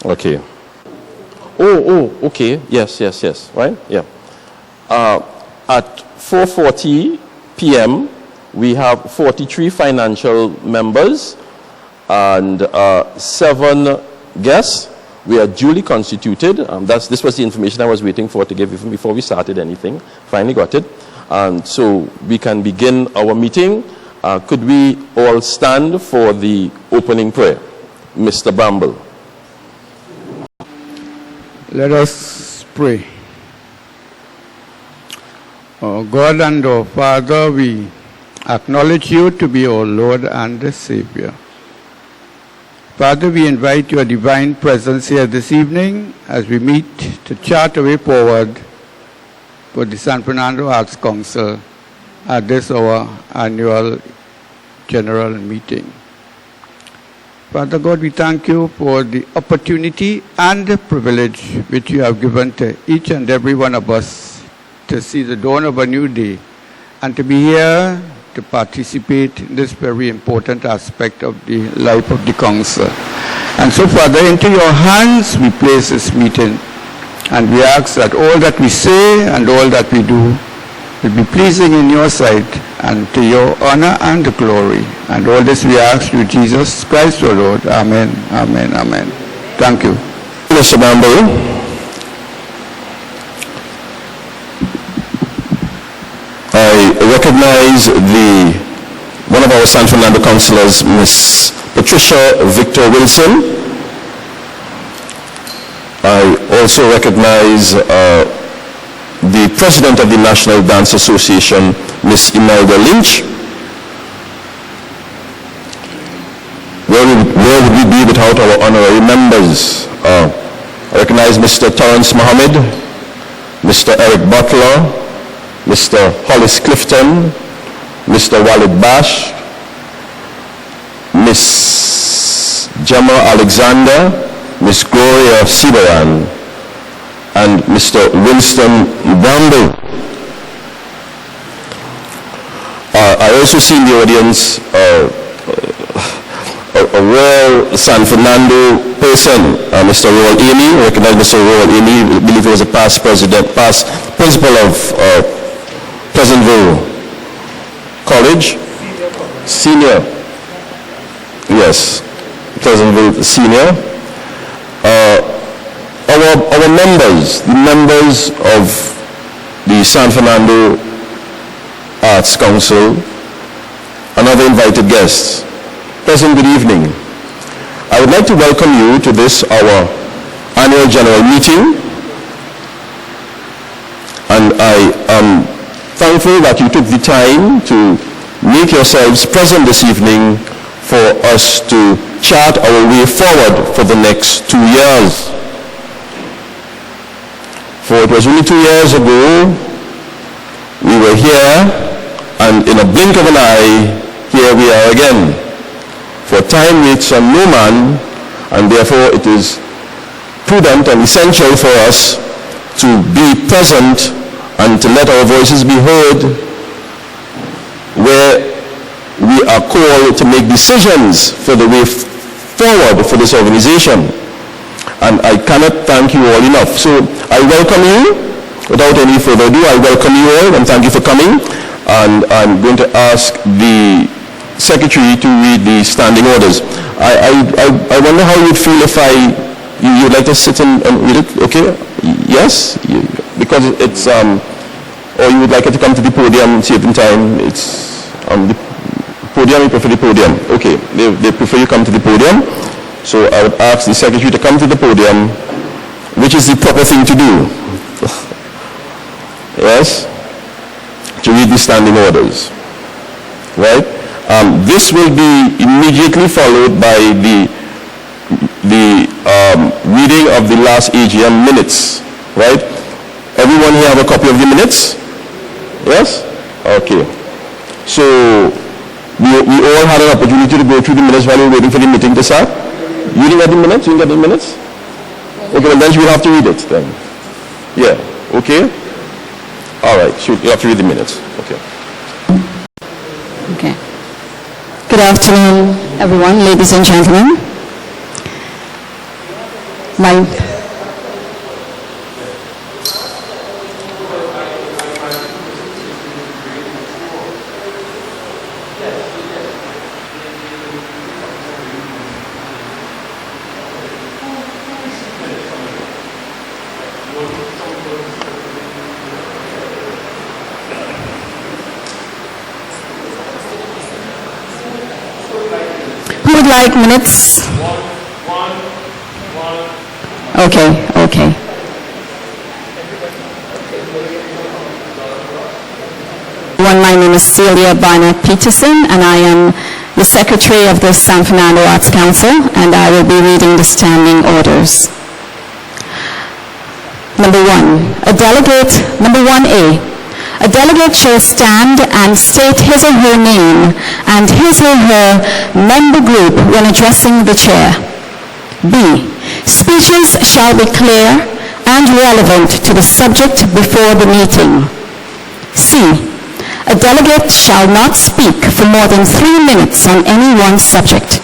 Okay. Oh, okay. Yes. Right? Yeah. At 4:40 p.m., we have 43 financial members and 7 guests. We are duly constituted. This was the information I was waiting for to give even before we started anything. Finally got it. And so we can begin our meeting. Could we all stand for the opening prayer? Mr. Bramble. Let us pray. Oh God and our Father, we acknowledge you to be our Lord and Savior. Father, we invite your divine presence here this evening as we meet to chart a way forward for the San Fernando Arts Council at this our annual general meeting. Father God, we thank you for the opportunity and the privilege which you have given to each and every one of us to see the dawn of a new day and to be here to participate in this very important aspect of the life of the council. And so, Father, into your hands we place this meeting, and we ask that all that we say and all that we do will be pleasing in your sight and to your honor and glory. And all this we ask through Jesus Christ, our Lord. Amen, amen, amen. Thank you. Mr. Bramble. I recognize one of our San Fernando councillors, Miss Patricia Victor Wilson. I also recognize the President of the National Dance Association, Miss Imelda Lynch. Where would we be without our honorary members? I recognize Mr. Torrance Mohammed, Mr. Eric Butler, Mr. Hollis Clifton, Mr. Walid Bash, Miss Gemma Alexander, Miss Gloria Sibaran, and Mr. Winston Bramble. I also see in the audience a real San Fernando person, Mr. Roel Amy. I recognize Mr. Roel Amy. I believe he was a past principal of Pleasantville College. Senior. Yes, Pleasantville Senior. Our members, the members of the San Fernando Arts Council, and other invited guests. Present, good evening. I would like to welcome you to this, our annual general meeting. And I am thankful that you took the time to make yourselves present this evening for us to chart our way forward for the next 2 years. For it was only 2 years ago we were here, and in a blink of an eye, here we are again. For time waits on no man, and therefore it is prudent and essential for us to be present and to let our voices be heard where we are called to make decisions for the way forward for this organization. And I cannot thank you all enough. So I welcome you. Without any further ado, I welcome you all and thank you for coming. And I'm going to ask the secretary to read the standing orders. I wonder how you'd feel if you'd like to sit and read it, okay? Yes? Because it's, or you would like it to come to the podium, save in time. It's on the podium, you prefer the podium. Okay, they prefer you come to the podium. So I would ask the secretary to come to the podium, which is the proper thing to do. Yes? To read the standing orders. Right? This will be immediately followed by the reading of the last AGM minutes. Right? Everyone here have a copy of the minutes? Yes? Okay. So we all had an opportunity to go through the minutes while we were waiting for the meeting to start. You didn't get the minutes? You didn't get the minutes? Okay, well then you'll have to read it then. Yeah. Okay? Alright, so you have to read the minutes. Okay. Okay. Good afternoon, everyone, ladies and gentlemen. My Who would like minutes? Okay, okay. My name is Celia Barnett Peterson, and I am the Secretary of the San Fernando Arts Council, and I will be reading the standing orders. Number 1, Number 1A. A delegate shall stand and state his or her name and his or her member group when addressing the chair. B. Speeches shall be clear and relevant to the subject before the meeting. C. A delegate shall not speak for more than 3 minutes on any one subject.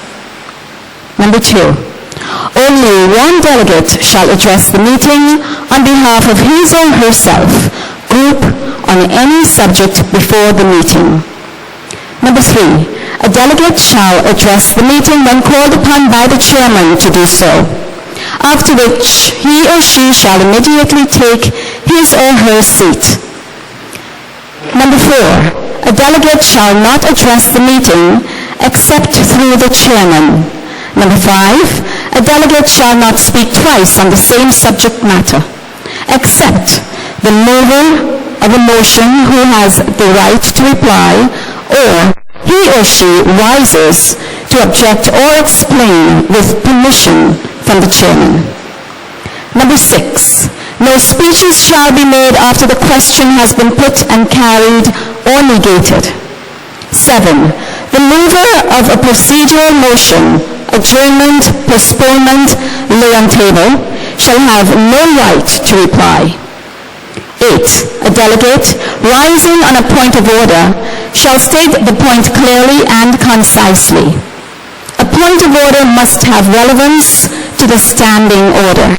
Number 2. Only one delegate shall address the meeting on behalf of his or herself, group, on any subject before the meeting. Number 3. A delegate shall address the meeting when called upon by the chairman to do so, after which he or she shall immediately take his or her seat. Number 4. A delegate shall not address the meeting except through the chairman. Number 5. A delegate shall not speak twice on the same subject matter, except the mover of a motion who has the right to reply, or he or she rises to object or explain with permission from the chairman. Number 6. No speeches shall be made after the question has been put and carried or negated. 7. The mover of a procedural motion, adjournment, postponement, lay on table, shall have no right to reply. 8. A delegate rising on a point of order shall state the point clearly and concisely. A point of order must have relevance to the standing order.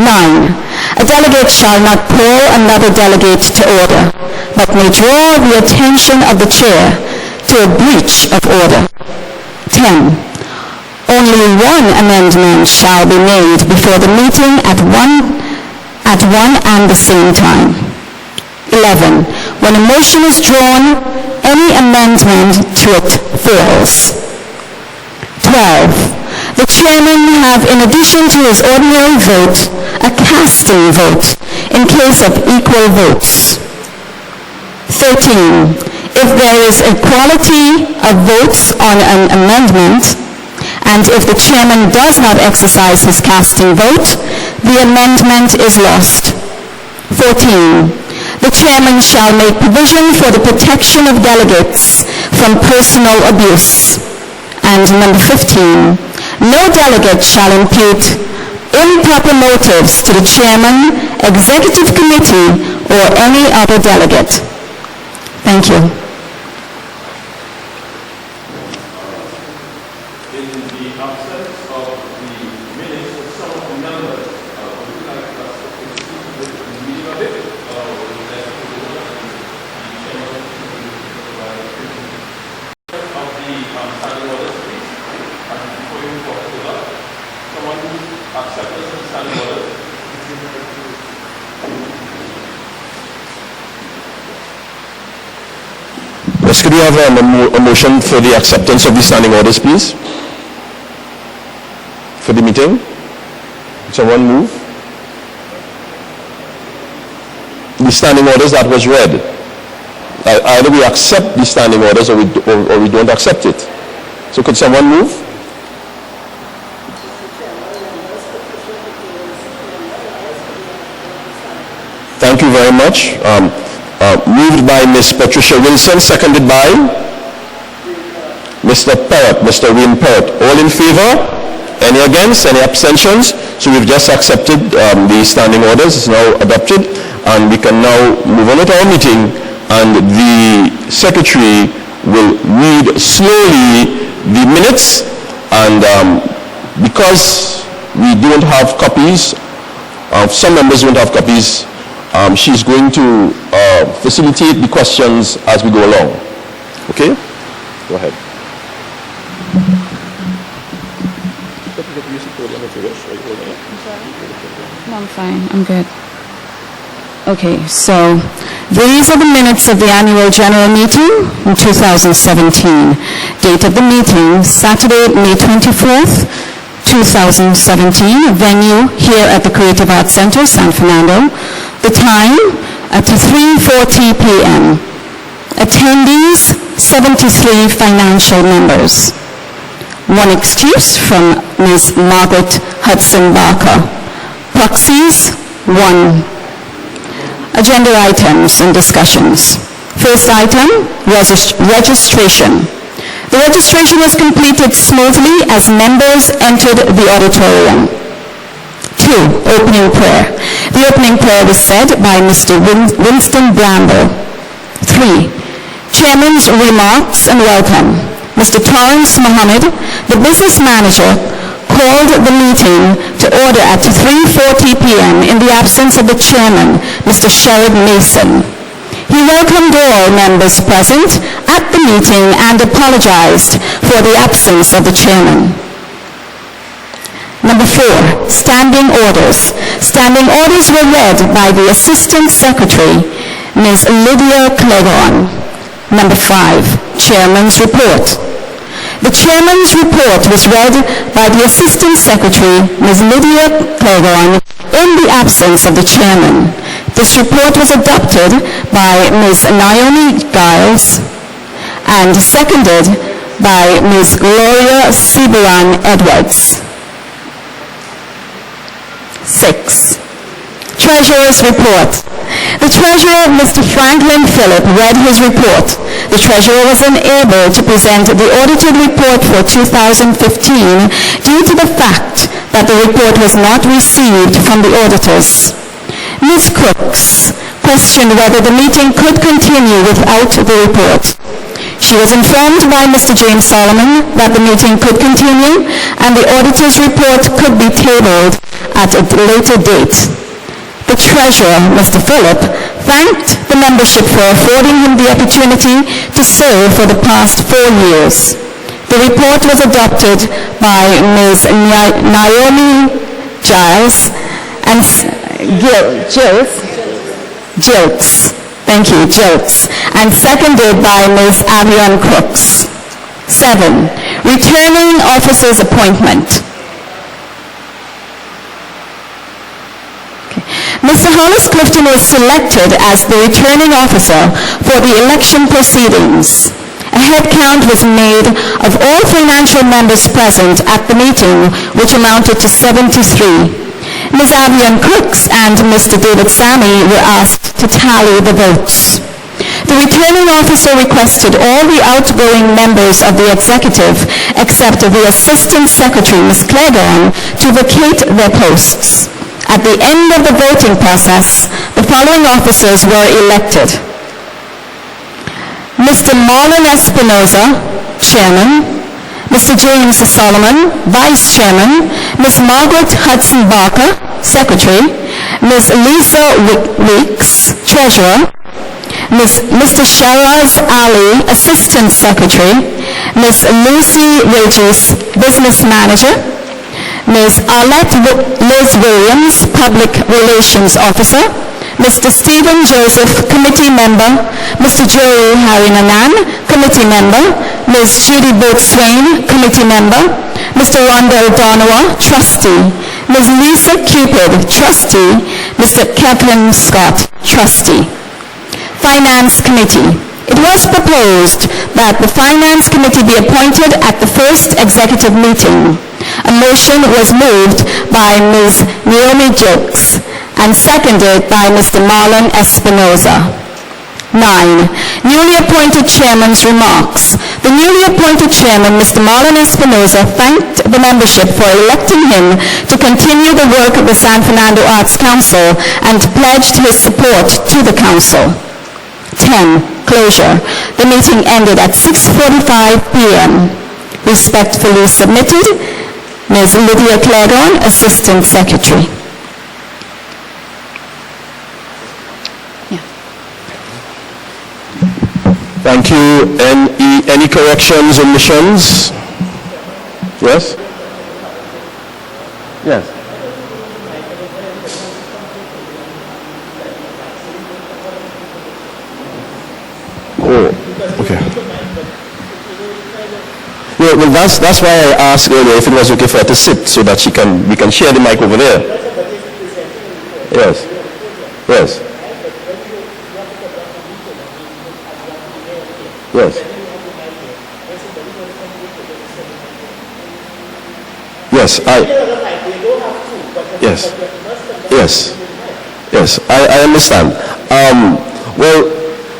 9. A delegate shall not call another delegate to order, but may draw the attention of the chair to a breach of order. 10. Only one amendment shall be made before the meeting at one and the same time. 11. When a motion is drawn, any amendment to it fails. 12. The chairman have, in addition to his ordinary vote, a casting vote in case of equal votes. 13. If there is equality of votes on an amendment, and if the chairman does not exercise his casting vote, the amendment is lost. 14. The chairman shall make provision for the protection of delegates from personal abuse. And number 15. No delegate shall impute improper motives to the chairman, executive committee, or any other delegate. Thank you. Yes, could we have a motion for the acceptance of the standing orders, please? For the meeting? Someone move? The standing orders that was read. Either we accept the standing orders or we don't accept it. So could someone move? Thank you very much. Moved by Ms. Patricia Wilson, seconded by Mr. Perrott, Mr. Wayne Perrott. All in favor? Any against? Any abstentions? So we've just accepted the standing orders. It's now adopted, and we can now move on with our meeting, and the secretary will read slowly the minutes, and because we don't have copies. Some members don't have copies. She's going to facilitate the questions as we go along. Okay? Go ahead. No, I'm fine. I'm good. Okay, so these are the minutes of the annual general meeting in 2017. Date of the meeting, Saturday, May 24th, 2017. Venue here at the Creative Arts Center, San Fernando. The time at 3:40 p.m. Attendees, 73 financial members. One excuse from Ms. Margaret Hudson Barker. Proxies, 1. Agenda items and discussions. First item, registration. The registration was completed smoothly as members entered the auditorium. 2. Opening prayer. The opening prayer was said by Mr. Winston Bramble. 3. Chairman's remarks and welcome. Mr. Torrance Mohammed, the business manager, called the meeting to order at 3:40 p.m. in the absence of the chairman, Mr. Sherrod Mason. He welcomed all members present at the meeting and apologized for the absence of the chairman. Number 4, standing orders. Standing orders were read by the Assistant Secretary, Ms. Lydia Clegon. Number 5, Chairman's report. The Chairman's report was read by the Assistant Secretary, Ms. Lydia Clegon, in the absence of the Chairman. This report was adopted by Ms. Naomi Giles and seconded by Ms. Gloria Siberan Edwards. 6. Treasurer's report. The Treasurer, Mr. Franklin Phillip, read his report. The Treasurer was unable to present the audited report for 2015 due to the fact that the report was not received from the auditors. Ms. Crooks questioned whether the meeting could continue without the report. She was informed by Mr. James Solomon that the meeting could continue and the auditor's report could be tabled at a later date. The Treasurer, Mr. Phillip, thanked the membership for affording him the opportunity to serve for the past 4 years. The report was adopted by Ms. Naomi Giles and Gilks. Thank you, Gilks. And seconded by Ms. Avion Crooks. 7. Returning Officer's appointment. Mr. Hollis Clifton was selected as the returning officer for the election proceedings. A head count was made of all financial members present at the meeting, which amounted to 73. Ms. Avian Crooks and Mr. David Sammy were asked to tally the votes. The returning officer requested all the outgoing members of the executive, except the Assistant Secretary, Ms. Clegon, to vacate their posts. At the end of the voting process, the following officers were elected. Mr. Marlon Espinoza, Chairman. Mr. James Solomon, Vice Chairman. Ms. Margaret Hudson Barker, Secretary. Ms. Lisa Weeks, Treasurer. Mr. Sharaz Ali, Assistant Secretary. Ms. Lucy Regis, Business Manager. Ms. Arlette Liz Williams, Public Relations Officer. Mr. Stephen Joseph, Committee Member. Mr. Joey Harinanan, Committee Member. Ms. Judy Booth-Swain, Committee Member. Mr. Rondell Donowa, Trustee. Ms. Lisa Cupid, Trustee. Mr. Kevin Scott, Trustee. Finance Committee. It was proposed that the Finance Committee be appointed at the first executive meeting. A motion was moved by Ms. Naomi Jokes and seconded by Mr. Marlon Espinoza. 9. Newly appointed chairman's remarks. The newly appointed chairman, Mr. Marlon Espinoza, thanked the membership for electing him to continue the work of the San Fernando Arts Council and pledged his support to the council. 10. Closure. The meeting ended at 6:45 p.m. Respectfully submitted, Ms. Lydia Claiborne, Assistant Secretary. Thank you. Any corrections, omissions? Yes? Yes. Oh, okay. Yeah, well, that's why I asked earlier if it was okay for her to sit so that we can share the mic over there. Yes. Yes. Yes. Yes, yes. Yes. Yes, I understand. Well,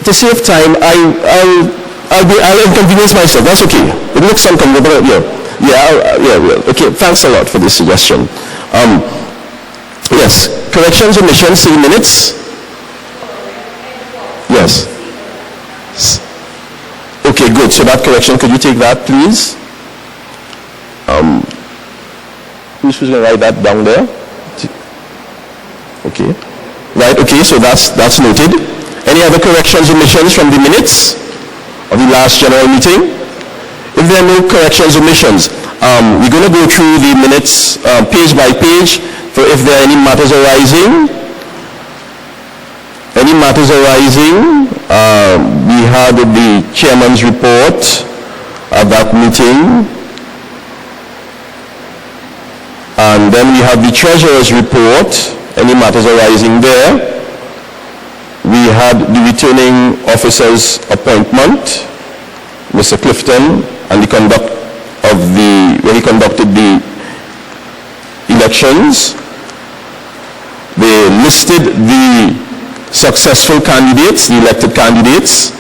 to save time, I'll inconvenience myself. That's okay. It looks uncomfortable. Yeah. Okay, thanks a lot for this suggestion. Yes, corrections, omissions, 3 minutes. Yes. Okay, good. So that correction, could you take that, please? Who's going to write that down there? Okay. Right, okay, so that's noted. Any other corrections, omissions from the minutes of the last general meeting? If there are no corrections, omissions, we're going to go through the minutes page by page for if there are any matters arising. Any matters arising? We had the chairman's report at that meeting. And then we have the treasurer's report. Any matters arising there? We had the returning officer's appointment, Mr. Clifton, and when he conducted the elections. They listed the successful candidates, the elected candidates.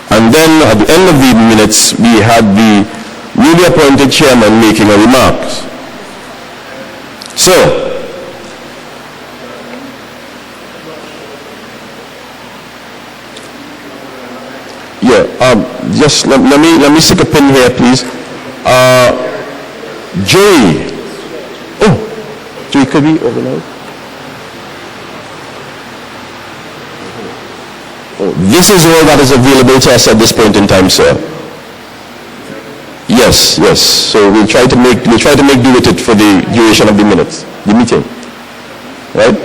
And then at the end of the minutes, we had the newly appointed chairman making a remark. So, just let me stick a pin here, please. Joey. Oh, Joey, could we overload? Oh, this is all that is available to us at this point in time, sir. Yes. So we'll try to make do with it for the duration of the minutes, the meeting, right?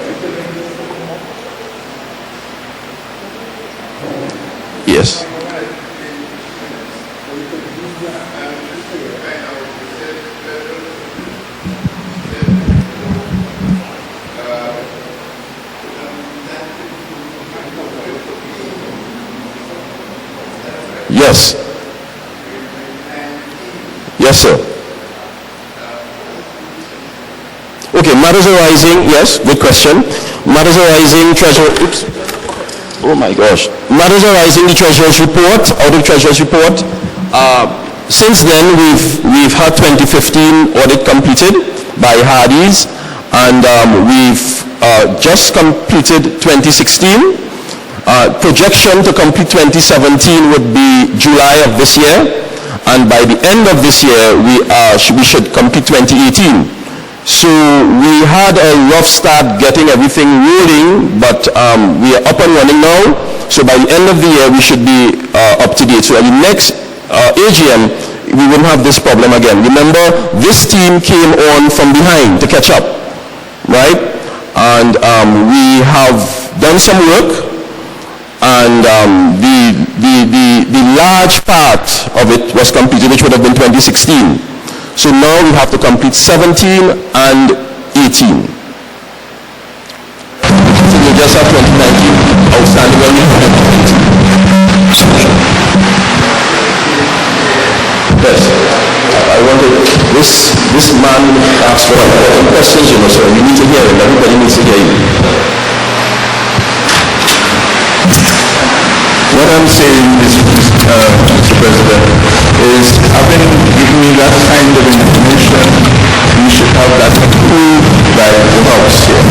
Yes. Yes. Yes, sir. Okay, matters arising, yes, good question. Matters arising, treasurer, oops. Oh my gosh. Matters arising, the treasurer's report, out of treasurer's report. Since then, we've had 2015 audit completed by Hardy's, and we've just completed 2016. Projection to complete 2017 would be July of this year, and by the end of this year, we should complete 2018. So we had a rough start getting everything rolling, but we are up and running now. So by the end of the year, we should be up to date. So at the next AGM, we wouldn't have this problem again. Remember, this team came on from behind to catch up, right? And we have done some work, and the large part of it was completed, which would have been 2016. So now we have to complete 17 and 18. So we just have 2019 outstanding when we complete. Yes. I wanted this man asked for important questions, so we need to hear him. Everybody needs to hear you. What I'm saying is, Mr. President, is having given me that kind of information, we should have that approved by the House here.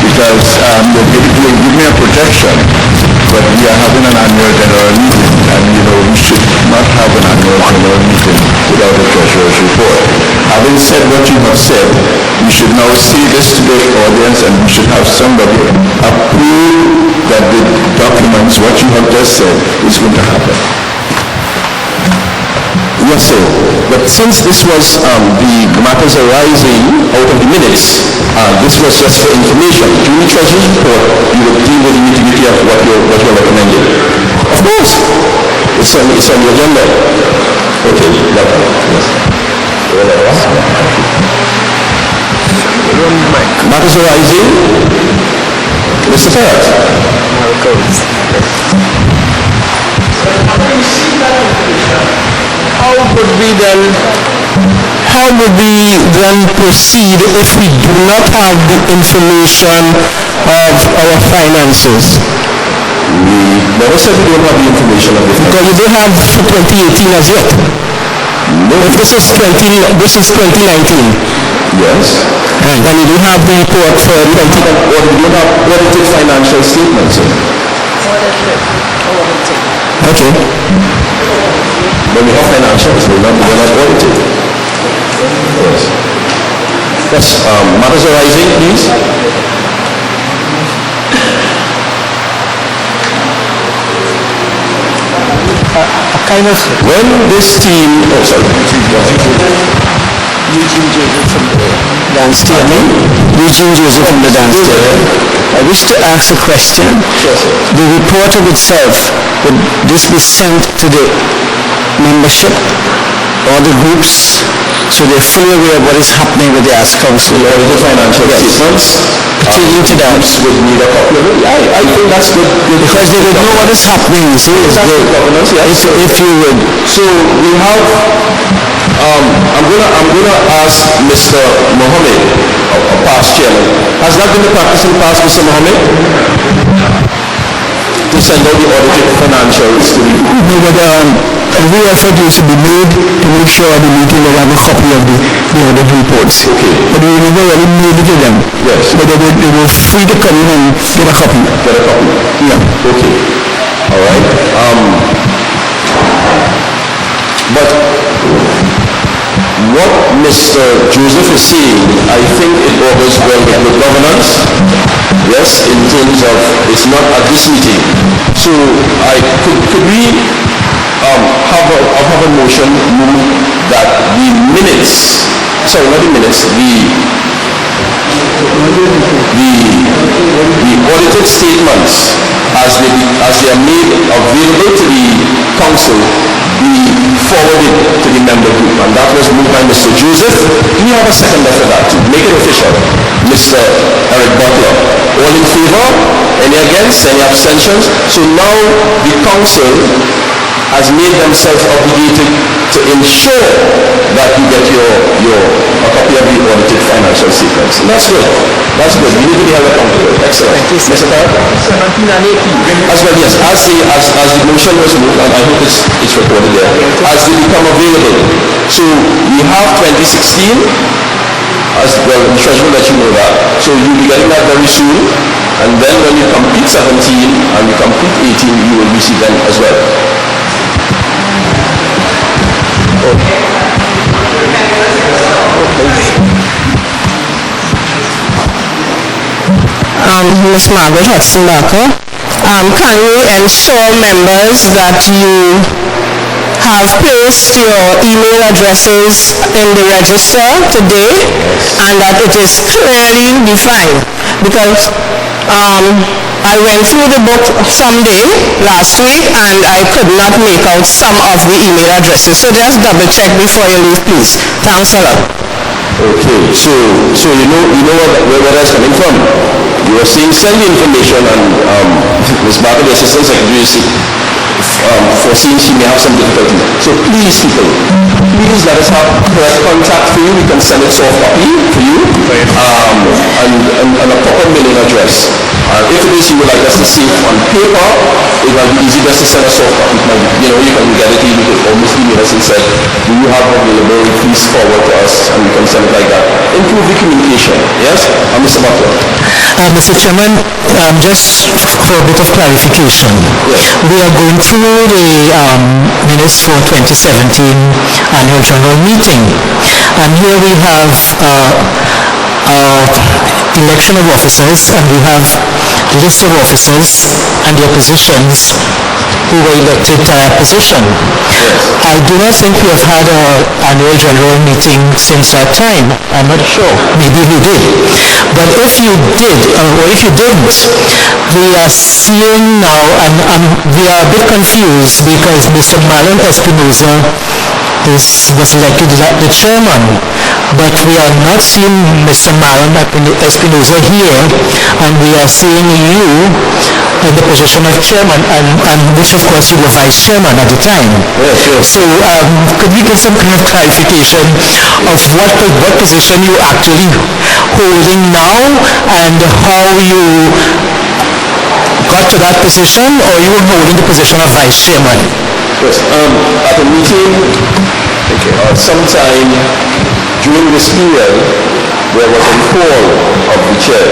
Because they'll give me a projection, but we are having an annual general meeting, and we should not have an annual general meeting without a treasurer's report. having said what you have said, you should now say this to the audience and you should have somebody approve that the documents, what you have just said, is going to happen. Yes, sir. But since this was the matters arising out of the minutes, this was just for information. During the Treasury report, you will deal with the nitty-gritty of what you're recommending. Of course. It's on the agenda. Okay. Yes. Matters arising. Mr. Ferret. How would we then proceed if we do not have the information of our finances? We never said we don't have the information of the finances. Because you don't have for 2018 as yet. No. If this is 2019. Yes. Right. And you don't have the report for 20. Or we don't have audited financial statements, sir. Okay. When we have financials, we're not audited. Yes. Yes, matters arising, please. When this team, Eugene Joseph from the dance team. Eugene Joseph from the dance team. I wish to ask a question. The report of itself, would this be sent to the membership or the groups so they're fully aware of what is happening with the Arts Council? Or the financial statements, Pertaining to that. would need a copy of it. I think that's good. Because they would know what is happening, you see. Governance, yes. If you would. So we have, I'm gonna ask Mr. Mohammed, a past chairman. Has that been the practice in the past, Mr. Mohammed? To send out the audited financials to the... Every effort used to be made to make sure the meeting will have a copy of the audit reports. Okay. But we never really made it to them. Yes. But they were free to come in and get a copy. Get a copy? Yeah. Okay. All right. But what Mr. Joseph is saying, I think it augurs well with good governance. Yes, in terms of, it's not at this meeting. So could we have a motion move that the minutes, sorry, not the minutes, the audited statements as they are made available to the council be forwarded to the member group, and that was moved by Mr. Joseph. Do we have a seconder for that to make it official? Mr. Eric Butler. All in favor? Any against? Any abstentions? So now the council has made themselves obligated to ensure that you get a copy of the audited financial statements. And that's good. That's good. We need to be held accountable. Excellent. Mr. Parrott? 17 and 18. As well, yes. As the motion was moved, and I hope it's recorded there, as they become available. So we have 2016, as well, the treasurer let you know that. So you'll be getting that very soon. And then when you complete 17 and you complete 18, you will receive them as well. Ms. Margaret Hudson-Barker, can you ensure members that you have placed your email addresses in the register today and that it is clearly defined? Because I went through the book someday last week and I could not make out some of the email addresses. So just double check before you leave, please. Thanks a lot. Okay, so you know where that's coming from. You are saying send the information, and Ms. Barker, the Assistant Secretary, foreseeing she may have some difficulty. So please, people, please let us have correct contact for you. We can send it soft copy for you, and a proper mailing address. And if it is you would like us to see it on paper, it might be easy just to send us off. It might be, you can get it, you could almost email us and say, do you have available, please forward to us, and we can send it like that. Improve the communication, yes? Mr. Butler. Mr. Chairman, just for a bit of clarification, we are going through the minutes for 2017 annual general meeting, and here we have election of officers, and we have list of officers and their positions who were elected to that position. I do not think we have had an annual general meeting since that time. I'm not sure. Maybe we did. But if you did, or if you didn't, we are seeing now, and we are a bit confused because Mr. Marlon Espinoza was elected the chairman, but we are not seeing Mr. Marlon Espinoza here, and we are seeing you in the position of chairman, and which of course you were vice chairman at the time. So could we get some kind of clarification of what position you actually holding now, and how you got to that position, or you were holding the position of vice chairman? Yes, at a meeting, sometime during this period, there was a call of the chair.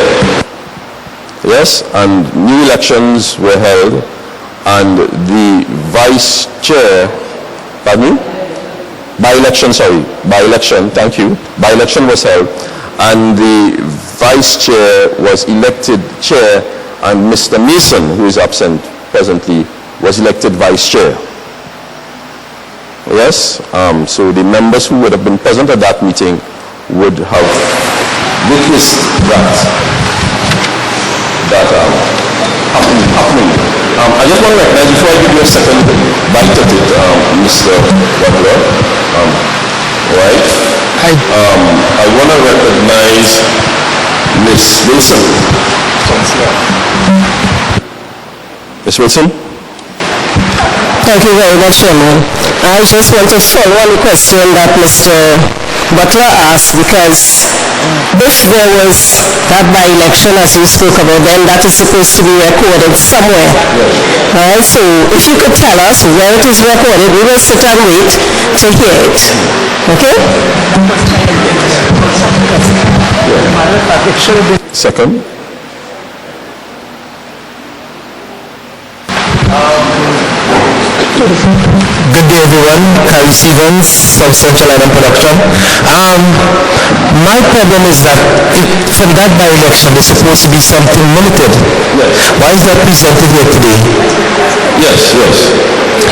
Yes, and new elections were held, and the vice chair, pardon me? By-election, thank you. By-election was held, and the vice chair was elected chair, and Mr. Mason, who is absent presently, was elected vice chair. Yes, so the members who would have been present at that meeting would have witnessed that happening. I just want to recognize, before I give you a second bite at it, Mr. Butler, right? I want to recognize Ms. Wilson. Ms. Wilson? Thank you very much, Chairman. I just want to follow on the question that Mr. Butler asked, because if there was that by-election, as you spoke about, then that is supposed to be recorded somewhere. Right? So if you could tell us where it is recorded, we will sit and wait to hear it. Okay? Second. Good day, everyone. Harry Stevens from Central Island Production. My problem is that from that by-election, it's supposed to be something limited. Why is that presented here today? Yes.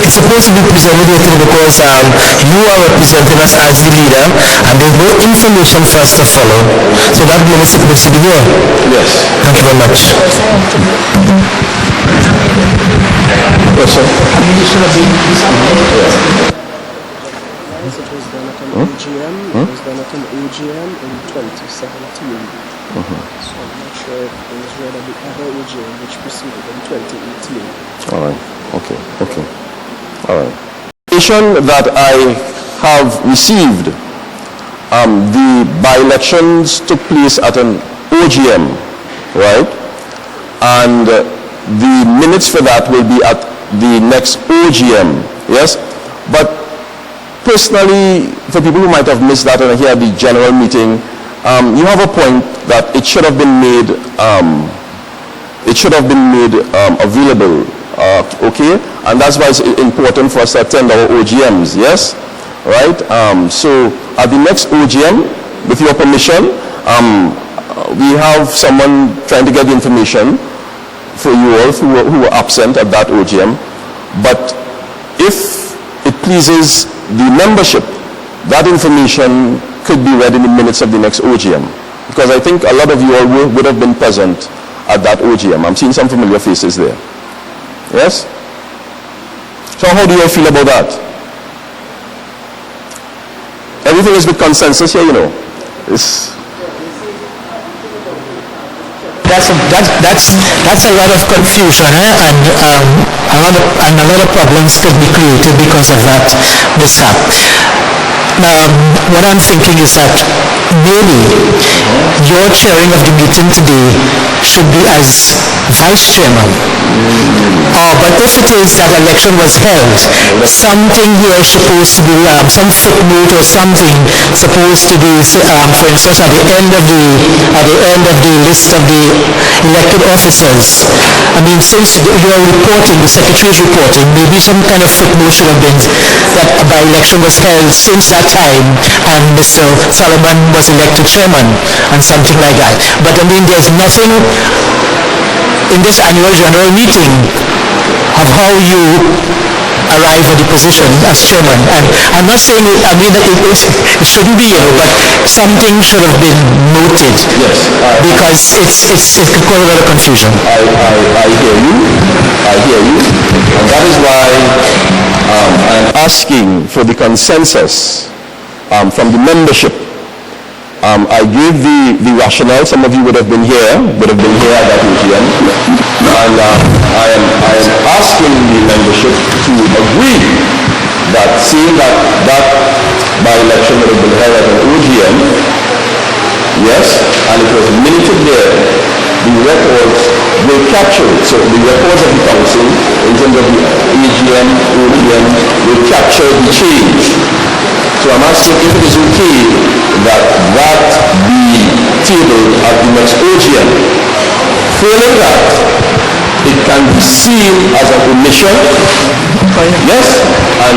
It's supposed to be presented here today because you are representing us as the leader, and there's no information for us to follow. So that bill is supposed to be here. Yes. Thank you very much. Yes, sir. It was done at an AGM in 2017. So I'm not sure if it was read at the other AGM which preceded in 2018. All right. Okay. All right. Information that I have received, the by-elections took place at an OGM, right? And the minutes for that will be at the next OGM, yes? But personally, for people who might have missed that and hear the general meeting, you have a point that it should have been made, available, okay? And that's why it's important for us to attend our OGMs, yes? Right? So at the next OGM, with your permission, we have someone trying to get the information for you all who were absent at that OGM. But if it pleases the membership, that information could be read in the minutes of the next OGM. Because I think a lot of you all would have been present at that OGM. I'm seeing some familiar faces there. Yes? So how do you all feel about that? Everything is with consensus here, you know. That's a lot of confusion, and a lot of problems could be created because of that mishap. What I'm thinking is that maybe your chairing of the meeting today should be as vice chairman. But if it is that election was held, something here is supposed to be, some footnote or something supposed to be, for instance, at the end of the list of the elected officers. I mean, since you're reporting, the secretary is reporting, maybe some kind of footnote should have been that a by-election was held since that time and Mr. Solomon was elected chairman and something like that. But I mean, there's nothing in this annual general meeting of how you arrive at the position as chairman. And I'm not saying it, I mean that it shouldn't be, but something should have been noted. Yes. Because it could cause a lot of confusion. I hear you. And that is why I'm asking for the consensus from the membership. I gave the rationale. Some of you would have been here at that AGM. And I am asking the membership to agree that seeing that by-election would have been held at an OGM, yes, and it was minuted there, the records will capture it. So the records of the council in terms of the AGM, OGM will capture the change. So I'm asking if it is okay that be tabled at the next OGM. Failing that, it can be seen as an omission, yes, and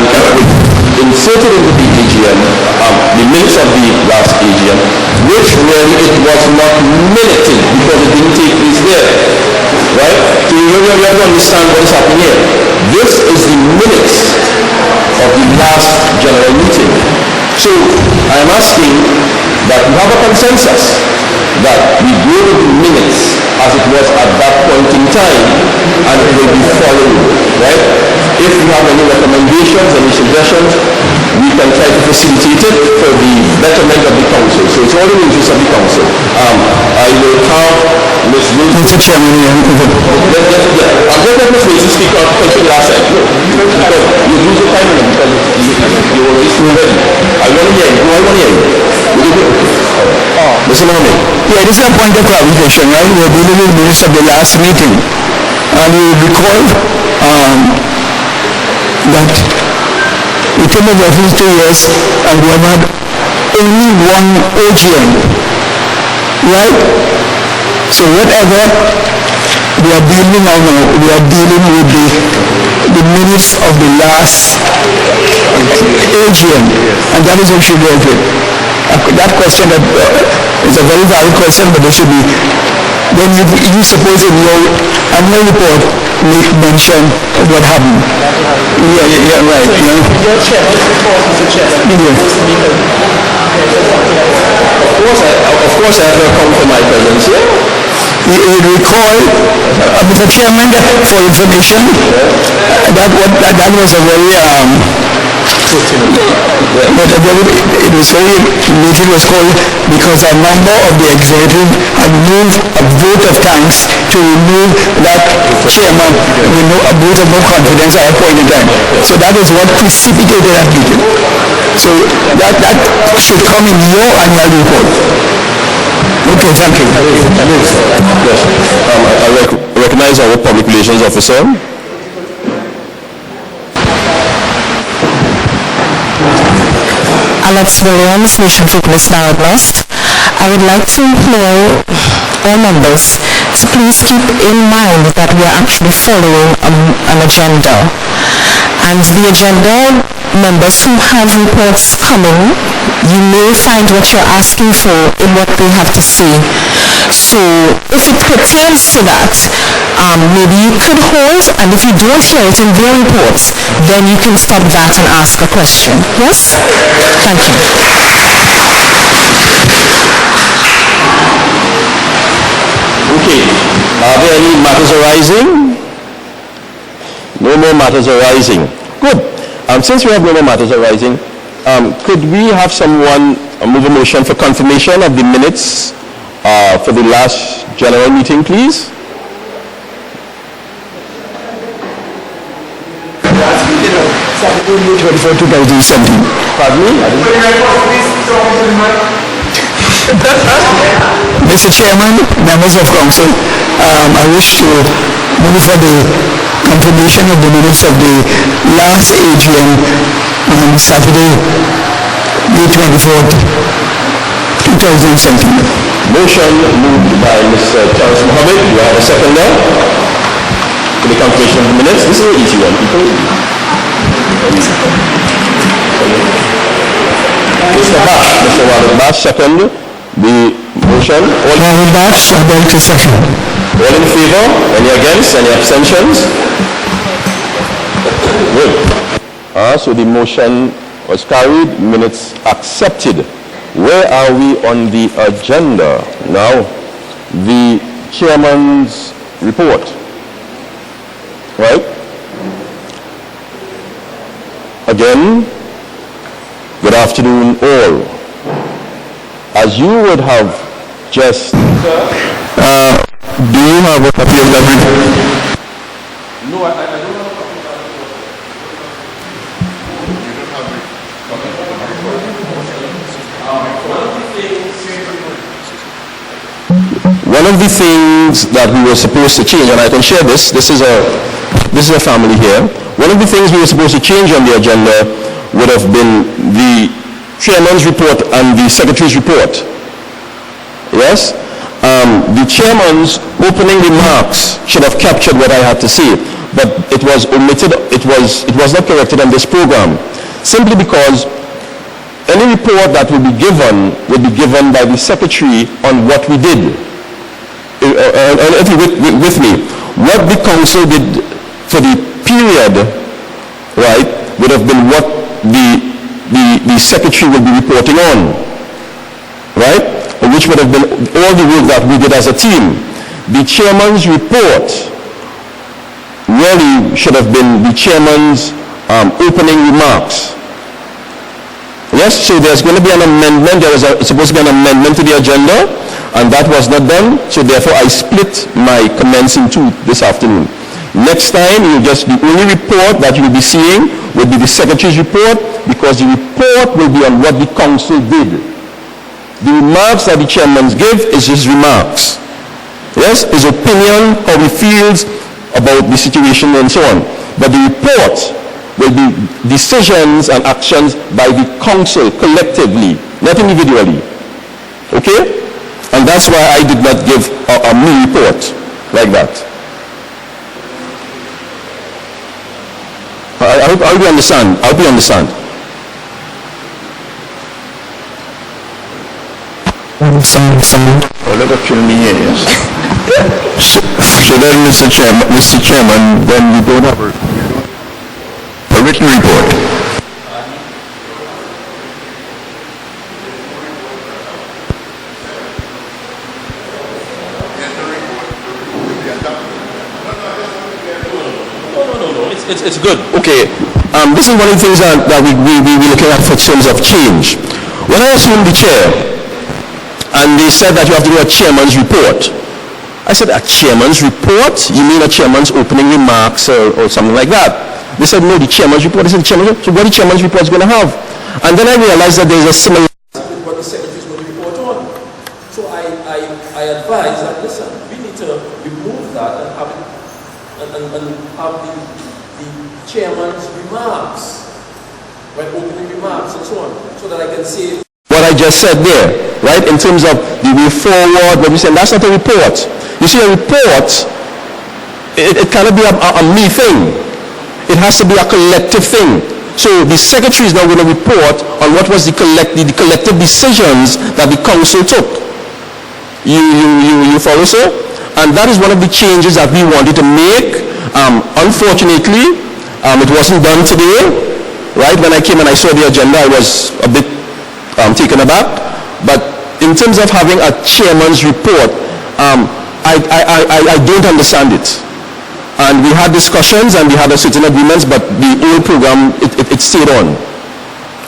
inserted into the AGM, the minutes of the last AGM, which really it was not minuted because it didn't take place there, right? So you have to understand what is happening here. This is the minutes of the last general meeting. So I am asking that we have a consensus that we go with the minutes as it was at that point in time and it will be followed, right? If you have any recommendations, any suggestions, we can try to facilitate it for the betterment of the council. So it's all in the interest of the council. I will have Ms. Wilson. Mr. Chairman, I'm just let Ms. Wilson speak out question last time. No, because you lose your time because you were ready. I want to hear you. I want to hear you. Mr. Mohammed. Yeah, this is a point of clarification, right? We are dealing with minutes of the last meeting. And you recall that we came over at least 2 years and we have had only one OGM, right? So whatever we are dealing on now, we are dealing with the minutes of the last AGM, and that is what should be with. That question is a very valid question, but there should be, when you suppose in your annual report make mention of what happened. Yeah, right. Your chairman report is the chairman. Of course I have to account for my presence here. You recall, Mr. Chairman, for information, that was a very it was very, meeting was called because a member of the executive had moved a vote of thanks to remove that chairman with a vote of no confidence at a point in time. So that is what precipitated that meeting. So that should come in your annual report. Okay, thank you. Yes. I recognize our public relations officer. Alex Williams, Nation Fitness Northwest. I would like to implore all members to please keep in mind that we are actually following an agenda. And the agenda, members who have reports coming, you may find what you're asking for in what they have to say. So if it pertains to that, maybe you could hold, and if you don't hear it in their reports, then you can stop that and ask a question. Yes? Thank you. Okay. Are there any matters arising? No more matters arising. Good. Since we have no more matters arising, could we have someone move a motion for confirmation of the minutes for the last general meeting, please? Saturday, May 24, 2017. Pardon me? Mr. Chairman, members of council, I wish to move for the confirmation of the minutes of the last AGM on Saturday, May 24th, 2017. Motion moved by Mr. Charles Mohammed. Do I have a second now? For the confirmation of the minutes. This is an easy one, people. Mr. Walid Bash, second the motion. Walid Bash, I beg to second. All in favor? Any against? Any abstentions? Good. So the motion was carried. Minutes accepted. Where are we on the agenda? Now, the chairman's report. Right? Again, good afternoon all. As you would have just... do you have a copy of that report? No, I don't have a copy. One of the things that we were supposed to change, and I can share this is a family here. One of the things we were supposed to change on the agenda would have been the chairman's report and the secretary's report. Yes? The chairman's opening remarks should have captured what I had to say, but it was omitted, it was not corrected on this program, simply because any report that will be given by the secretary on what we did. If you with me, what the council did for the period, right, would have been what the secretary will be reporting on, right, which would have been all the work that we did as a team. The chairman's report really should have been the chairman's opening remarks. Yes, so there's going to be an amendment. There was supposed to be an amendment to the agenda, and that was not done. So therefore, I split my comments in two this afternoon. Next time, the only report that you'll be seeing will be the secretary's report, because the report will be on what the council did. The remarks that the chairman give is his remarks. Yes, his opinion, how he feels about the situation and so on. But the report will be decisions and actions by the council collectively, not individually. Okay? And that's why I did not give a me report like that. I hope you understand. I hope you understand. So then, Mr. Chairman, then we don't have a written report. It's good. Okay. This is one of the things that we're looking at for terms of change. When I assumed the chair, and they said that you have to do a chairman's report, I said, a chairman's report? You mean a chairman's opening remarks or something like that? They said, no, the chairman's report. I said, chairman's, so what the chairman's report is going to have? And then I realized that there's a similar... what the secretary is going to report on. So I advise that, listen, we need to remove that and have the chairman's remarks, right, opening remarks and so on, so that I can say what I just said there, right, in terms of the way forward, what we said. That's not a report. You see, a report, it cannot be a me thing. It has to be a collective thing. So the secretary is now going to report on what was the collective decisions that the council took. You follow, sir? And that is one of the changes that we wanted to make. Unfortunately, it wasn't done today, right? When I came and I saw the agenda, I was a bit taken aback. But in terms of having a chairman's report, I don't understand it. And we had discussions and we had certain agreements, but the old program, it stayed on.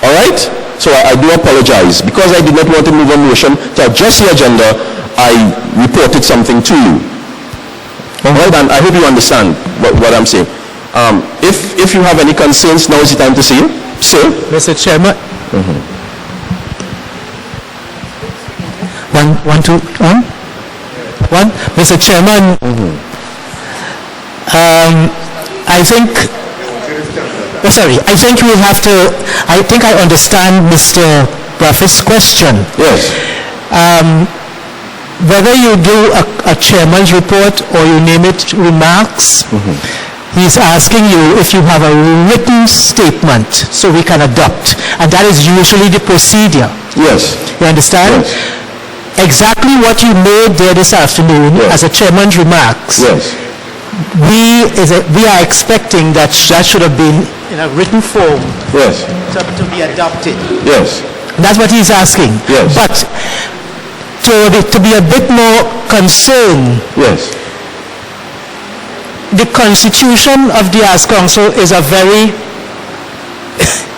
All right? So I do apologize. Because I did not want to move a motion to adjust the agenda, I reported something to you. All right? And I hope you understand what I'm saying. If you have any concerns, now is the time to say, sir. Mr. Chairman. One. Mr. Chairman, I think I understand Mr. Buffett's question. Yes. Whether you do a chairman's report or you name it remarks, he's asking you if you have a written statement so we can adopt. And that is usually the procedure. Yes. You understand? Yes. Exactly what you made there this afternoon as a chairman's remarks. Yes. We are expecting that should have been in a written form Yes. to be adopted. Yes. That's what he's asking. Yes. But to be a bit more concerned, Yes. the constitution of the Arts Council is a very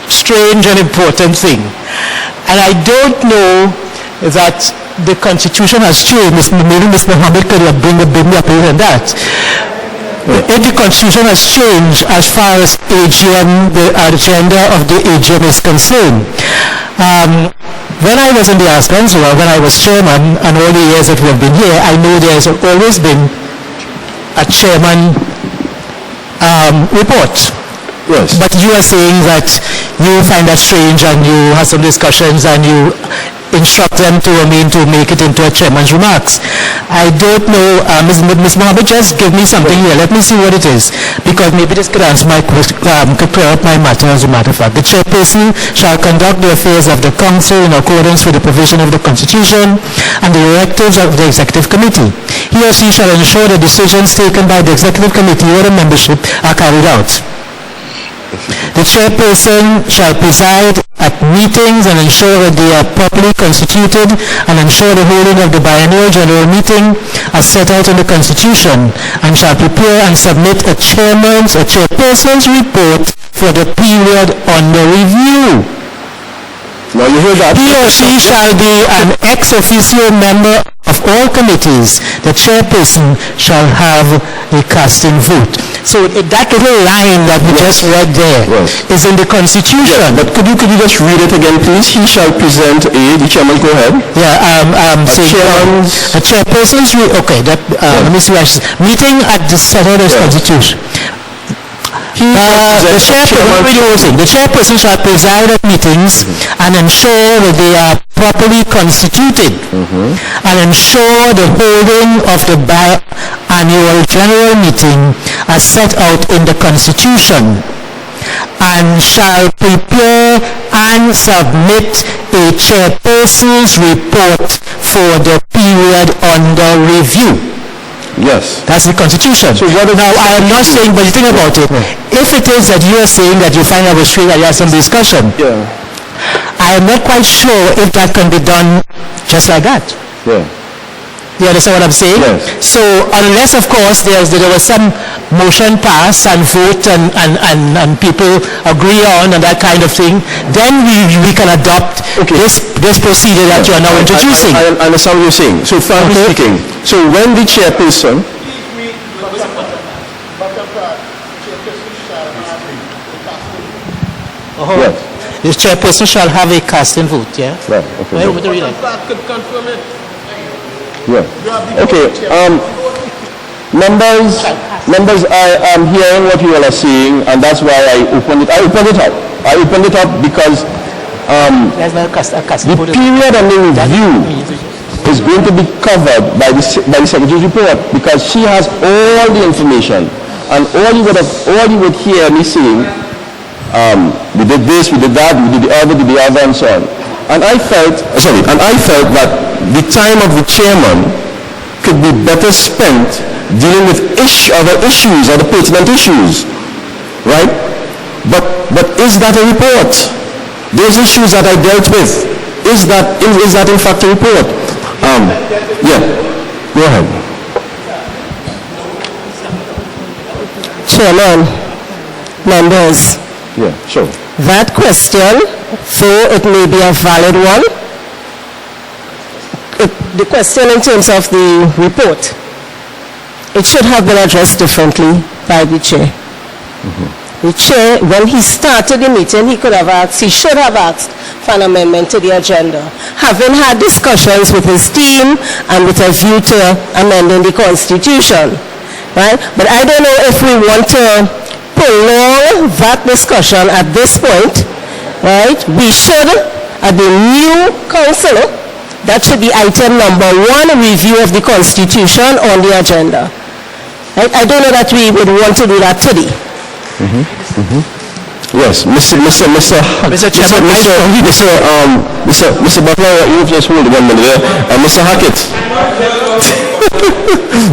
strange and important thing. And I don't know that the constitution has changed. Maybe Mr. Mohammed could bring me up here on that. If the constitution has changed as far as AGM, the agenda of the AGM is concerned. When I was in the Arts Council, when I was chairman, and all the years that we have been here, I know there has always been a chairman report. Yes. But you are saying that you find that strange and you have some discussions and you instruct them to make it into a chairman's remarks. I don't know, Ms. Mohammed, just give me something here. Let me see what it is. Because maybe this could answer my question, could clear up my matter as a matter of fact. The chairperson shall conduct the affairs of the council in accordance with the provision of the constitution and the directives of the executive committee. He or she shall ensure the decisions taken by the executive committee or the membership are carried out. The chairperson shall preside at meetings and ensure that they are properly constituted and ensure the holding of the biennial general meeting as set out in the Constitution, and shall prepare and submit a chairperson's report for the period under review. Now you hear that? He or she shall be an ex officio member of all committees. The chairperson shall have a casting vote. So that little line that we just read there is in the Constitution. Yeah, but could you just read it again, please? He shall present the chairman, go ahead. Yeah, a chairperson's, let me see. Meeting at the Senate Constitution. The chairperson shall preside at meetings and ensure that they are properly constituted and ensure the holding of the biannual general meeting as set out in the Constitution, and shall prepare and submit a chairperson's report for the period under review. Yes. That's the Constitution. So now, I am not saying, but you think about it. If it is that you are saying that you find out a street that you have some discussion, I am not quite sure if that can be done just like that. Yeah. You understand what I'm saying? Yes. So unless, of course, there was some motion passed and vote and people agree on and that kind of thing, then we can adopt this procedure that you are now introducing. I understand what you're saying. So frankly speaking, so when the chairperson... Yes. The chairperson shall have a casting vote, yeah? Right, okay. What do you like? Yeah. Okay. Members, I am hearing what you all are saying, and that's why I opened it. I opened it up because the period under review is going to be covered by the Secretary's report, because she has all the information, and all you would hear me saying, we did this, we did that, we did the other, and so on. And I felt that the time of the chairman could be better spent dealing with other issues, other pertinent issues, right? But is that a report? Those issues that I dealt with, is that in fact a report? Yeah, go ahead. Chairman, members. Yeah, sure. That question, though it may be a valid one, the question in terms of the report, it should have been addressed differently by the chair. The chair, when he started the meeting, he should have asked for an amendment to the agenda, having had discussions with his team and with a view to amending the Constitution, right? But I don't know if we want to prolong that discussion at this point, right? We should, at the new council, that should be item number 1, review of the Constitution on the agenda. Right? I don't know that we would want to do that today. Yes, Mr. Butler, you just hold 1 minute there. Mr. Hackett.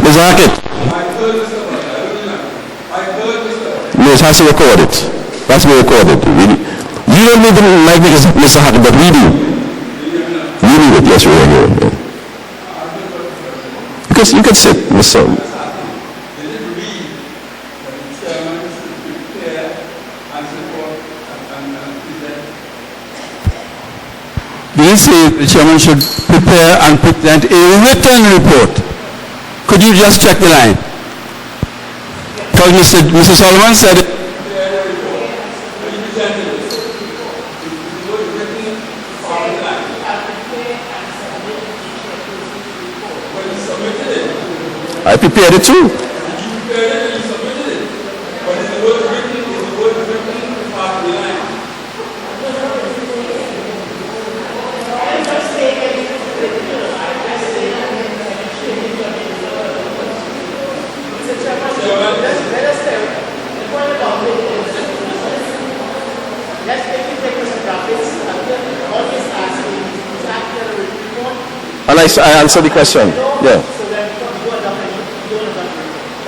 Mr. Hackett. No, it has to record it. It has to be recorded. You don't need the mic because Mr. Hackett, but we do. You need it, yes, we're here. Yeah. Because you can sit, Mr. These the chairman should prepare and present a written report. Could you just check the line? Because Mr. Solomon said I prepared it too. And I answered the question. Yeah.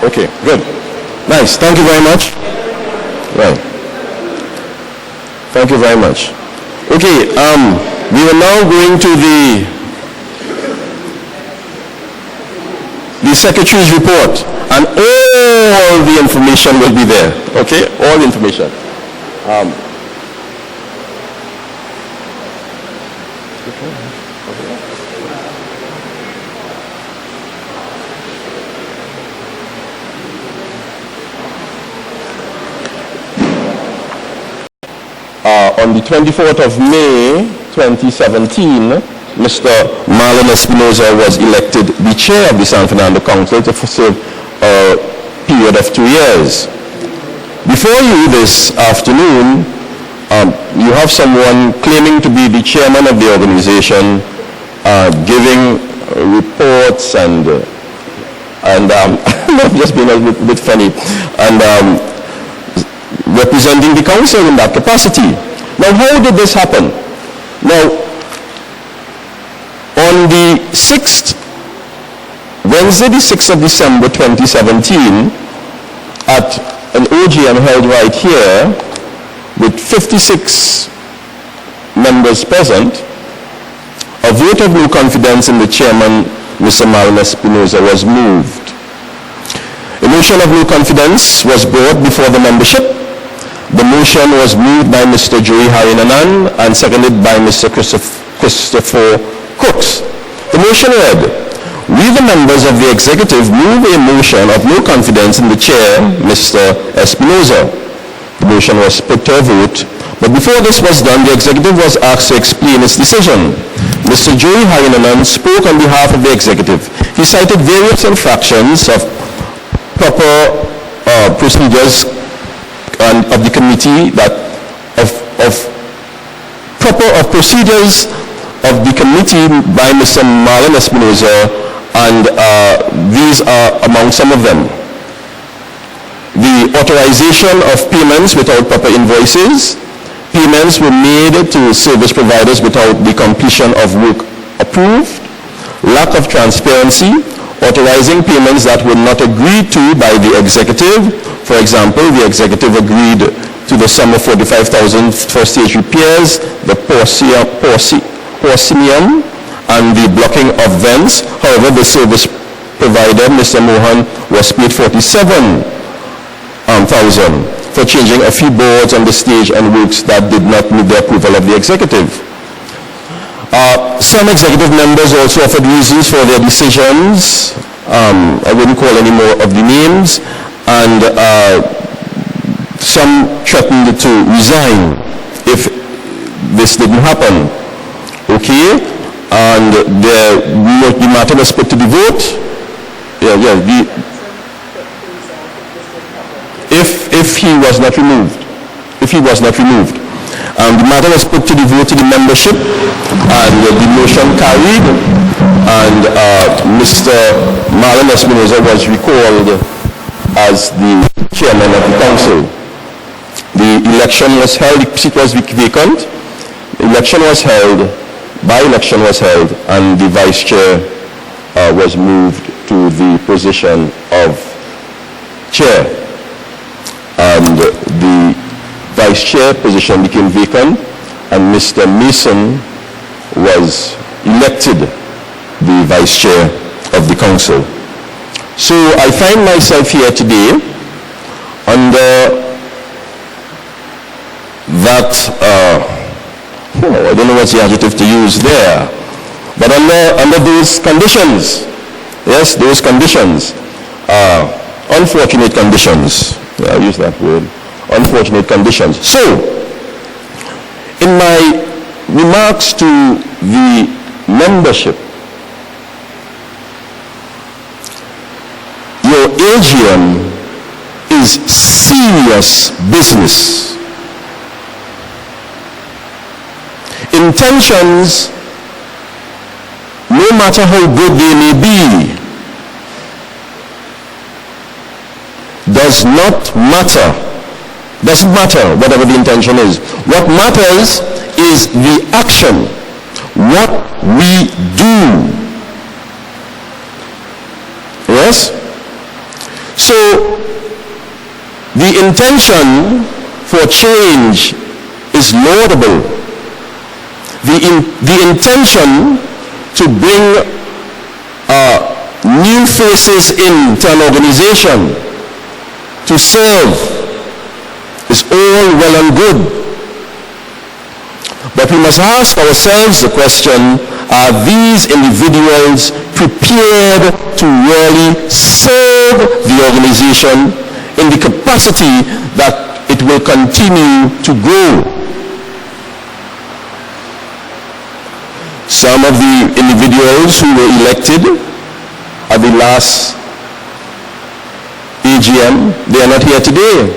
Okay, good. Nice. Thank you very much. Right. Thank you very much. Okay, we are now going to the Secretary's report, and all the information will be there. Okay, all the information. On the 24th of May 2017, Mr. Marlon Espinoza was elected the chair of the San Fernando Council to serve a period of 2 years. Before you this afternoon, you have someone claiming to be the chairman of the organization, giving reports and just being a bit funny, and representing the council in that capacity. Now, how did this happen? Now, on the 6th, Wednesday the 6th of December 2017, at an OGM held right here, with 56 members present, a vote of no confidence in the chairman, Mr. Marlon Espinoza, was moved. A motion of no confidence was brought before the membership. The motion was moved by Mr. Joey Harinanan and seconded by Mr. Christopher Cooks. The motion read, we the members of the executive move a motion of no confidence in the chair, Mr. Espinoza. The motion was put to a vote, but before this was done, the executive was asked to explain its decision. Mr. Joey Harinanan spoke on behalf of the executive. He cited various infractions of proper procedures and of the committee procedures of the committee by Mr. Marlon Espinoza, and these are among some of them. The authorization of payments without proper invoices, payments were made to service providers without the completion of work approved, lack of transparency, authorizing payments that were not agreed to by the executive. For example, the executive agreed to the sum of $45,000 for stage repairs, the porcinium, and the blocking of vents. However, the service provider, Mr. Mohan, was paid $47,000 for changing a few boards on the stage and works that did not meet the approval of the executive. Some executive members also offered reasons for their decisions. I wouldn't call any more of the names. And some threatened to resign if this didn't happen. Okay? And the matter was put to the vote. If he was not removed. The matter was put to the vote to the membership, and the motion carried, and Mr. Marlon Espinoza was recalled as the chairman of the council. The election was held, the seat was vacant, by-election was held, and the vice chair was moved to the position of chair. And the vice chair position became vacant, and Mr. Mason was elected the vice chair of the council. So I find myself here today under that, I don't know what's the adjective to use there, but under those conditions, yes, those conditions, unfortunate conditions, I'll use that word, unfortunate conditions. So, in my remarks to the membership, your AGM is serious business. Intentions, no matter how good they may be, doesn't matter whatever the intention is. What matters is the action, what we do. Yes? So, the intention for change is laudable. The intention to bring new faces into an organization to serve is all well and good. But we must ask ourselves the question, are these individuals prepared to really serve the organization in the capacity that it will continue to grow? Some of the individuals who were elected at the last AGM, they are not here today.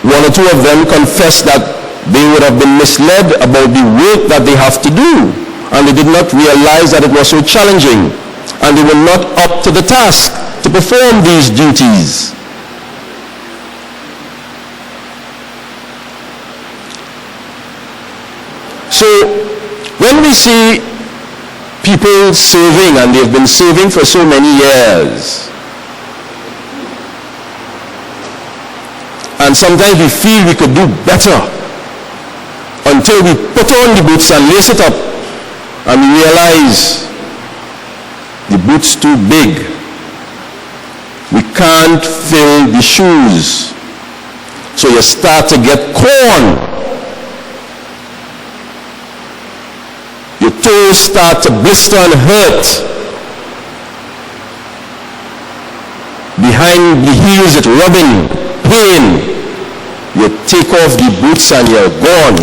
One or two of them confessed that they would have been misled about the work that they have to do, and they did not realize that it was so challenging, and they were not up to the task to perform these duties. So, when we see people serving, and they've been serving for so many years, and sometimes we feel we could do better until we put on the boots and lace it up, and we realize the boots too big. We can't fill the shoes. So you start to get corn. Your toes start to blister and hurt. Behind the heels it's rubbing, pain. You take off the boots and you're gone.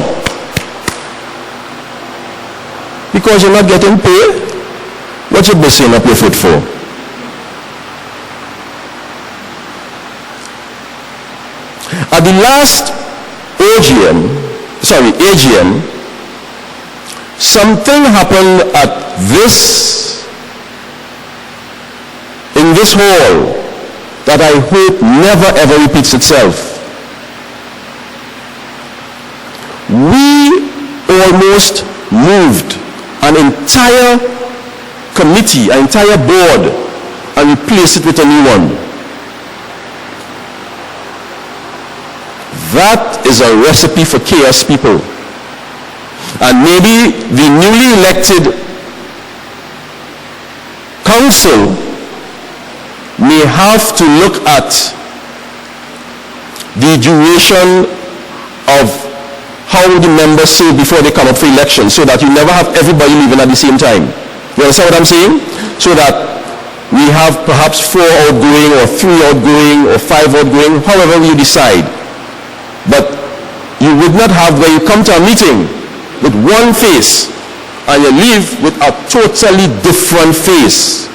Because you're not getting paid? What you busting up your foot for? At the last AGM, something happened in this hall that I hope never ever repeats itself. We almost moved an entire committee, an entire board, and replaced it with a new one. That is a recipe for chaos, people. And maybe the newly elected council may have to look at the duration of how the members serve before they come up for election, so that you never have everybody leaving at the same time. You understand what I'm saying? So that we have perhaps 4 outgoing or 3 outgoing or 5 outgoing, however you decide. But you would not have where you come to a meeting with one face and you leave with a totally different face.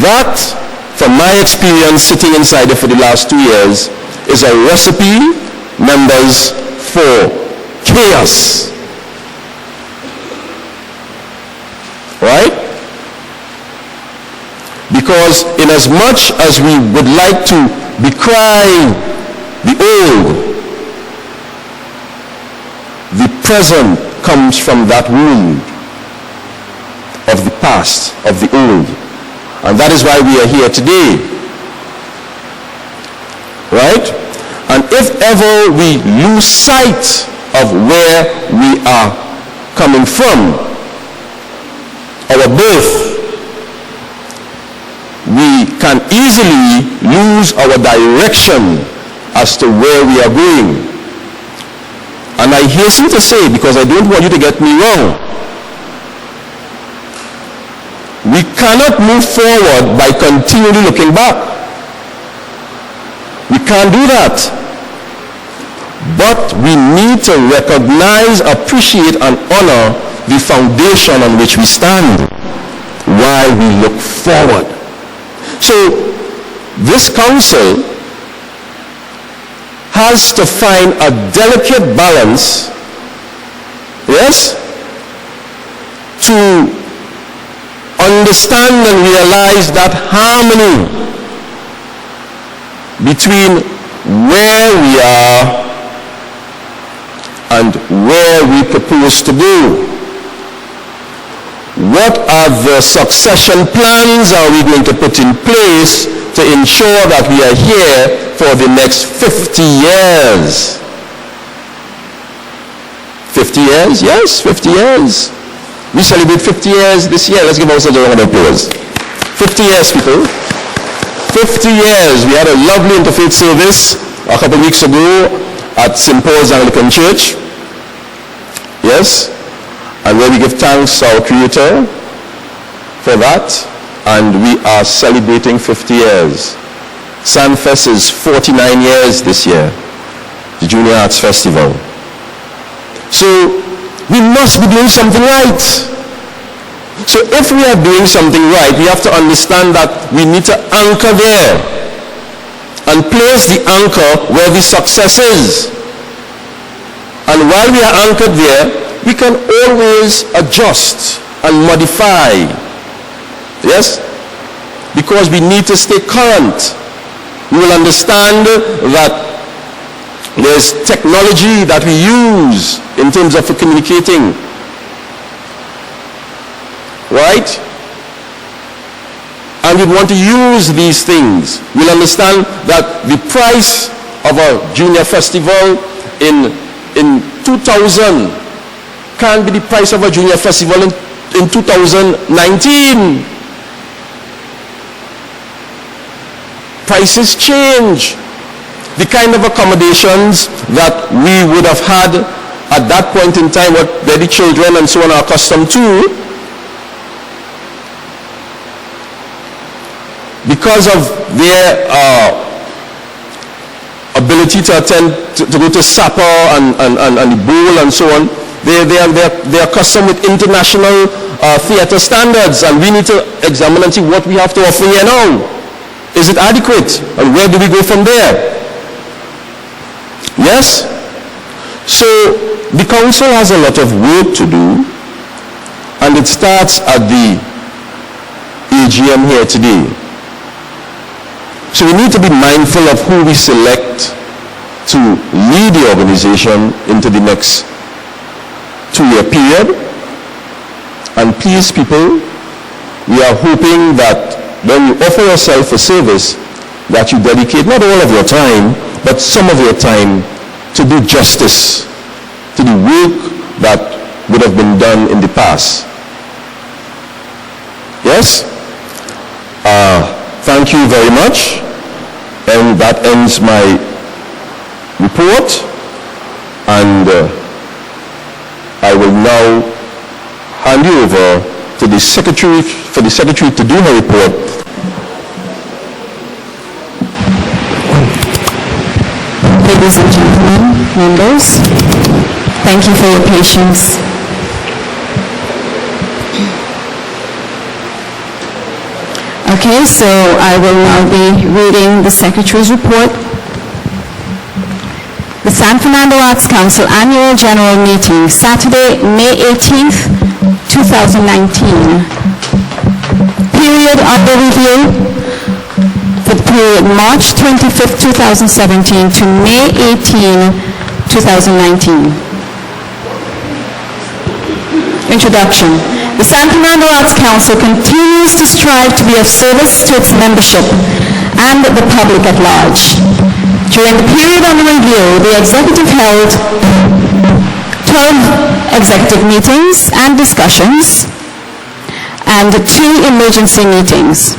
That, from my experience sitting inside it for the last 2 years, is a recipe, members, for chaos. Right? Because in as much as we would like to decry the old, the present comes from that wound of the past, of the old. And that is why we are here today. Right? And if ever we lose sight of where we are coming from, our birth, we can easily lose our direction as to where we are going. And I hasten to say, because I don't want you to get me wrong, we cannot move forward by continually looking back. We can't do that. But we need to recognize, appreciate, and honor the foundation on which we stand while we look forward. So, this council has to find a delicate balance, yes, to understand and realize that harmony between where we are and where we propose to go. What are the succession plans are we going to put in place to ensure that we are here for the next 50 years? 50 years? Yes, 50 years. We celebrate 50 years this year. Let's give ourselves a round of applause. 50 years, people. 50 years. We had a lovely interfaith service a couple of weeks ago at St. Paul's Anglican Church. Yes. And where we give thanks to our Creator for that. And we are celebrating 50 years. Sandfest is 49 years this year. The Junior Arts Festival. So, we must be doing something right. So if we are doing something right, we have to understand that we need to anchor there and place the anchor where the success is. And while we are anchored there, we can always adjust and modify. Yes? Because we need to stay current. We will understand that there's technology that we use in terms of communicating. Right? And we want to use these things. We'll understand that the price of a junior festival in 2000 can't be the price of a junior festival in 2019. Prices change. The kind of accommodations that we would have had at that point in time, what the children and so on are accustomed to, because of their ability to attend, to go to supper and the bowl and so on, they are accustomed with international theater standards, and we need to examine and see what we have to offer here now. Is it adequate? And where do we go from there? Yes? So, the council has a lot of work to do, and it starts at the AGM here today. So we need to be mindful of who we select to lead the organization into the next 2-year period. And please, people, we are hoping that when you offer yourself for service, that you dedicate not all of your time, but some of your time to do justice to the work that would have been done in the past. Yes? Thank you very much. And that ends my report. And I will now hand you over to the secretary, for the secretary to do her report. Ladies and gentlemen, members, thank you for your patience. Okay, so I will now be reading the Secretary's report. The San Fernando Arts Council Annual General Meeting, Saturday, May 18th, 2019. Period under review for the period March 25th, 2017 to May 18, 2019. Introduction. The San Fernando Arts Council continues to strive to be of service to its membership and the public at large. During the period under review, the executive held 12 executive meetings and discussions and 2 emergency meetings.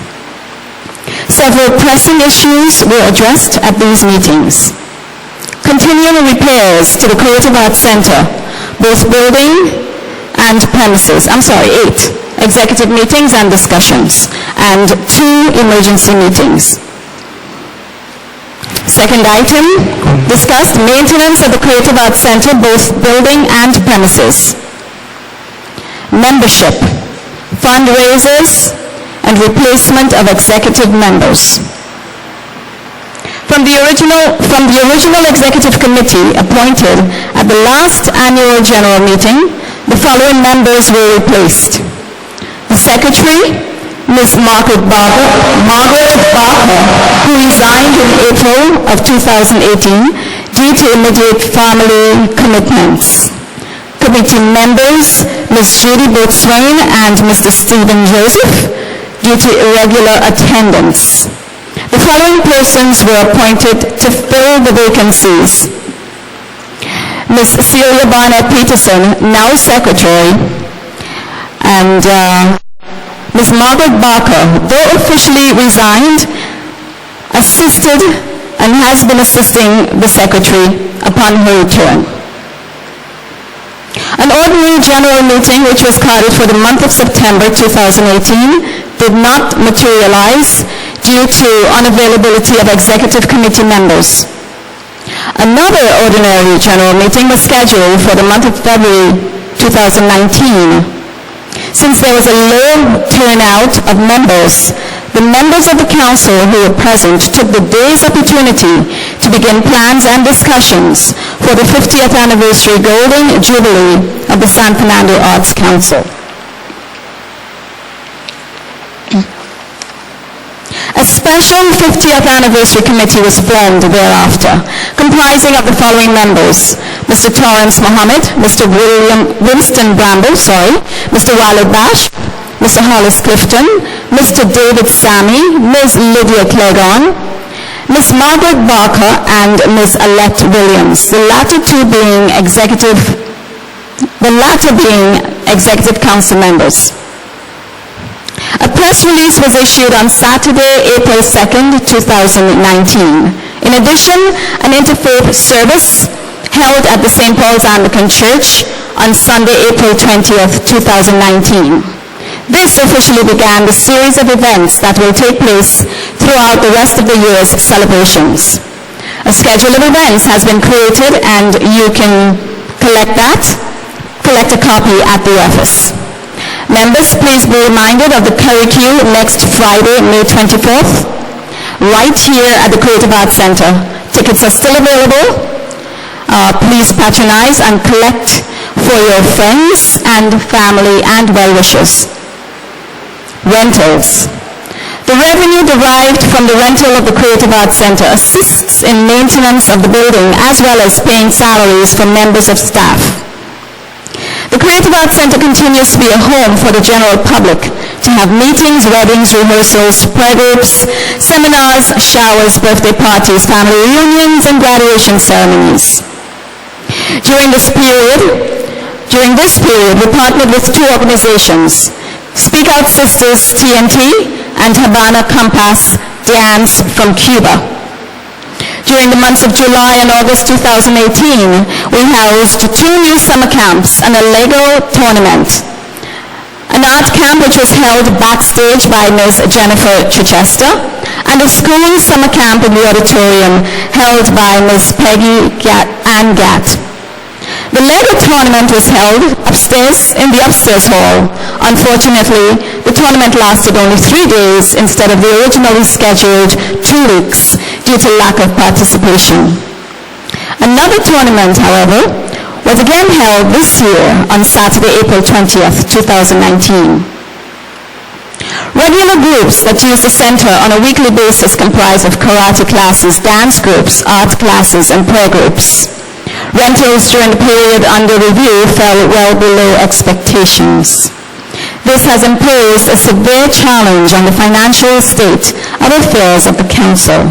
Several pressing issues were addressed at these meetings. Continuing repairs to the Creative Arts Center, both building and premises. 8 executive meetings and discussions and 2 emergency meetings. Second item, discussed maintenance of the Creative Arts Center, both building and premises. Membership, fundraisers, and replacement of executive members. From the original executive committee appointed at the last annual general meeting, the following members were replaced. The secretary, Ms. Margaret Barker, who resigned in April of 2018 due to immediate family commitments. Committee members, Ms. Judy Boatswain and Mr. Stephen Joseph, due to irregular attendance. The following persons were appointed to fill the vacancies. Ms. Celia Barnett Peterson, now secretary, and Ms. Margaret Barker, though officially resigned, assisted and has been assisting the secretary upon her return. An ordinary general meeting, which was called for the month of September 2018, did not materialize due to unavailability of executive committee members. Another ordinary general meeting was scheduled for the month of February 2019. Since there was a low turnout of members, the members of the council who were present took the day's opportunity to begin plans and discussions for the 50th anniversary Golden Jubilee of the San Fernando Arts Council. A special 50th anniversary committee was formed thereafter, comprising of the following members: Mr. Torrance Mohammed, Mr. Winston Bramble, Mr. Walid Bash, Mr. Hollis Clifton, Mr. David Sammy, Ms. Lydia Clegon, Ms. Margaret Barker, and Ms. Alette Williams, the latter being executive council members. A press release was issued on Saturday, April 2nd, 2019. In addition, an interfaith service held at the St. Paul's Anglican Church on Sunday, April 20th, 2019. This officially began the series of events that will take place throughout the rest of the year's celebrations. A schedule of events has been created and you can collect a copy at the office. Members, please be reminded of the curricule next Friday, May 24th, right here at the Creative Arts Center. Tickets are still available. Please patronize and collect for your friends and family and well-wishers. Rentals. The revenue derived from the rental of the Creative Arts Center assists in maintenance of the building as well as paying salaries for members of staff. The Creative Arts Center continues to be a home for the general public to have meetings, weddings, rehearsals, prayer groups, seminars, showers, birthday parties, family reunions, and graduation ceremonies. During this period, we partnered with 2 organizations, Speak Out Sisters TNT and Habana Compass Dance from Cuba. During the months of July and August 2018, we housed 2 new summer camps and a Lego tournament. An an art camp which was held backstage by Ms. Jennifer Chichester, and a school summer camp in the auditorium held by Ms. Peggy Ann Gatt. The later tournament was held upstairs in the upstairs hall. Unfortunately, the tournament lasted only 3 days instead of the originally scheduled 2 weeks due to lack of participation. Another tournament, however, was again held this year on Saturday, April 20th, 2019. Regular groups that use the center on a weekly basis comprise of karate classes, dance groups, art classes, and prayer groups. Rentals during the period under review fell well below expectations. This has imposed a severe challenge on the financial state of affairs of the Council.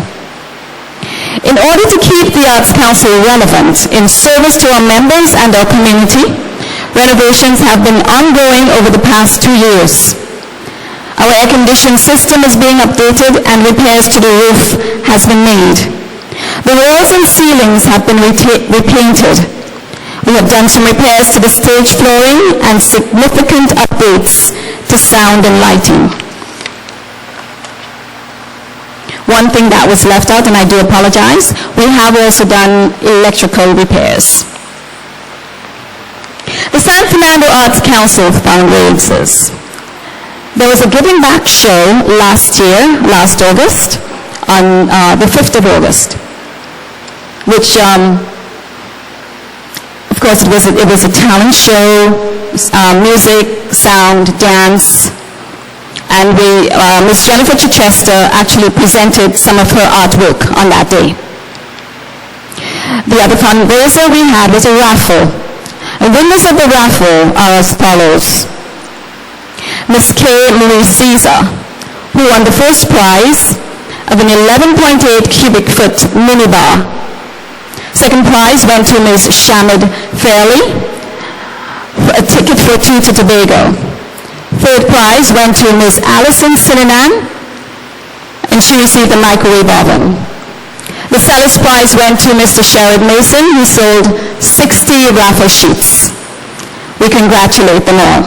In order to keep the Arts Council relevant in service to our members and our community, renovations have been ongoing over the past 2 years. Our air conditioning system is being updated and repairs to the roof has been made. The walls and ceilings have been repainted. We have done some repairs to the stage flooring and significant updates to sound and lighting. One thing that was left out, and I do apologize, we have also done electrical repairs. The San Fernando Arts Council fundraisers. There was a giving back show last August, on the 5th of August, which, of course, it was a talent show, music, sound, dance, and Ms. Jennifer Chichester actually presented some of her artwork on that day. The other fundraiser we had was a raffle. The winners of the raffle are as follows. Ms. K. Marie Caesar, who won the first prize of an 11.8 cubic foot minibar. Second prize went to Ms. Shamid Fairley, a ticket for 2 to Tobago. Third prize went to Ms. Allison Sinanan, and she received a microwave oven. The seller's prize went to Mr. Sherrod Mason, who sold 60 raffle sheets. We congratulate them all.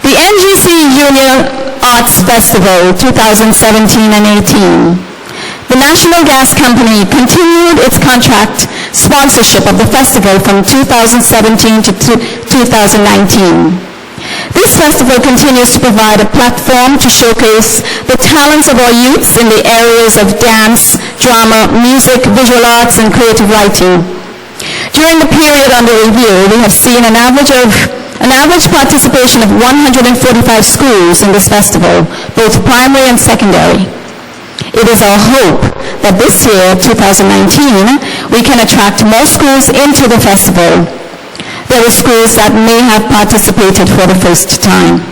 The NGC Junior Arts Festival 2017 and 18. The National Gas Company continued its contract sponsorship of the festival from 2017 to 2019. This festival continues to provide a platform to showcase the talents of our youths in the areas of dance, drama, music, visual arts, and creative writing. During the period under review, we have seen an average participation of 145 schools in this festival, both primary and secondary. It is our hope that this year, 2019, we can attract more schools into the festival. There were schools that may have participated for the first time.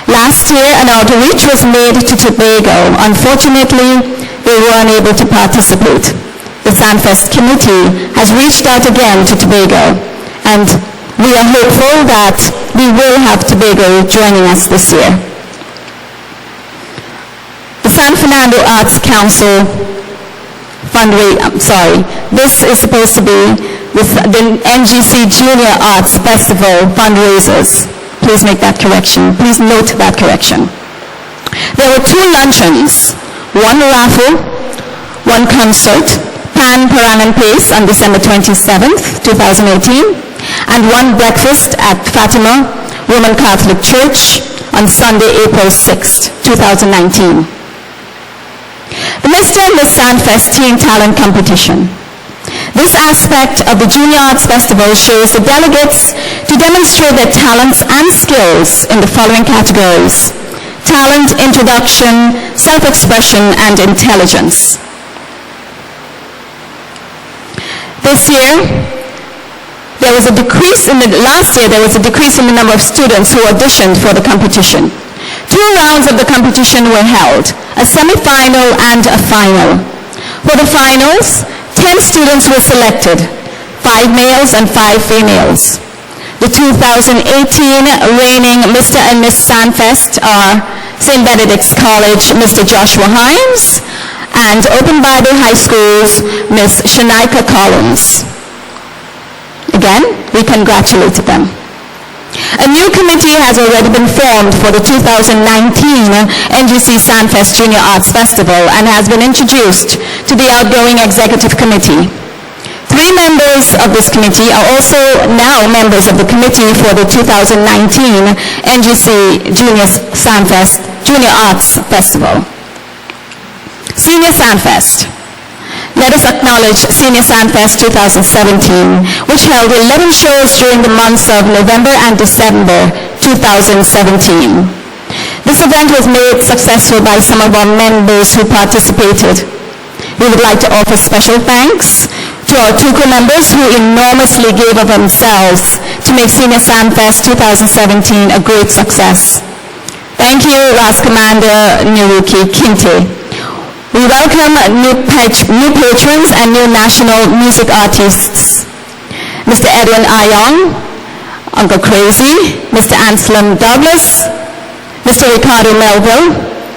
Last year, an outreach was made to Tobago. Unfortunately, they were unable to participate. The SanFest committee has reached out again to Tobago, and we are hopeful that we will have Tobago joining us this year. The San Fernando Arts Council this is supposed to be the NGC Junior Arts Festival fundraisers. Please make that correction. Please note that correction. There were 2 luncheons, 1 raffle, 1 concert, Pan Paran and Pace on December 27th, 2018, and 1 breakfast at Fatima Roman Catholic Church on Sunday, April 6th, 2019. The Mr. and Miss SanFest Teen Talent Competition. This aspect of the Junior Arts Festival shows the delegates to demonstrate their talents and skills in the following categories: talent, introduction, self-expression, and intelligence. This year, last year there was a decrease in the number of students who auditioned for the competition. 2 rounds of the competition were held, a semi-final and a final. For the finals, 10 students were selected, 5 males and 5 females. The 2018 reigning Mr. and Miss SanFest are St. Benedict's College, Mr. Joshua Himes, and Open Bible High School's Miss Shanika Collins. Again, we congratulate them. A new committee has already been formed for the 2019 NGC Sandfest Junior Arts Festival and has been introduced to the outgoing executive committee. 3 members of this committee are also now members of the committee for the 2019 NGC Junior Arts Festival. Senior Sandfest. Let us acknowledge Senior Sandfest 2017, which held 11 shows during the months of November and December 2017. This event was made successful by some of our members who participated. We would like to offer special thanks to our 2 co-members who enormously gave of themselves to make Senior Sandfest 2017 a great success. Thank you, Ras Commander Niruki Kinte. We welcome new patrons and new national music artists. Mr. Edwin Ayong, Uncle Crazy, Mr. Anselm Douglas, Mr. Ricardo Melville,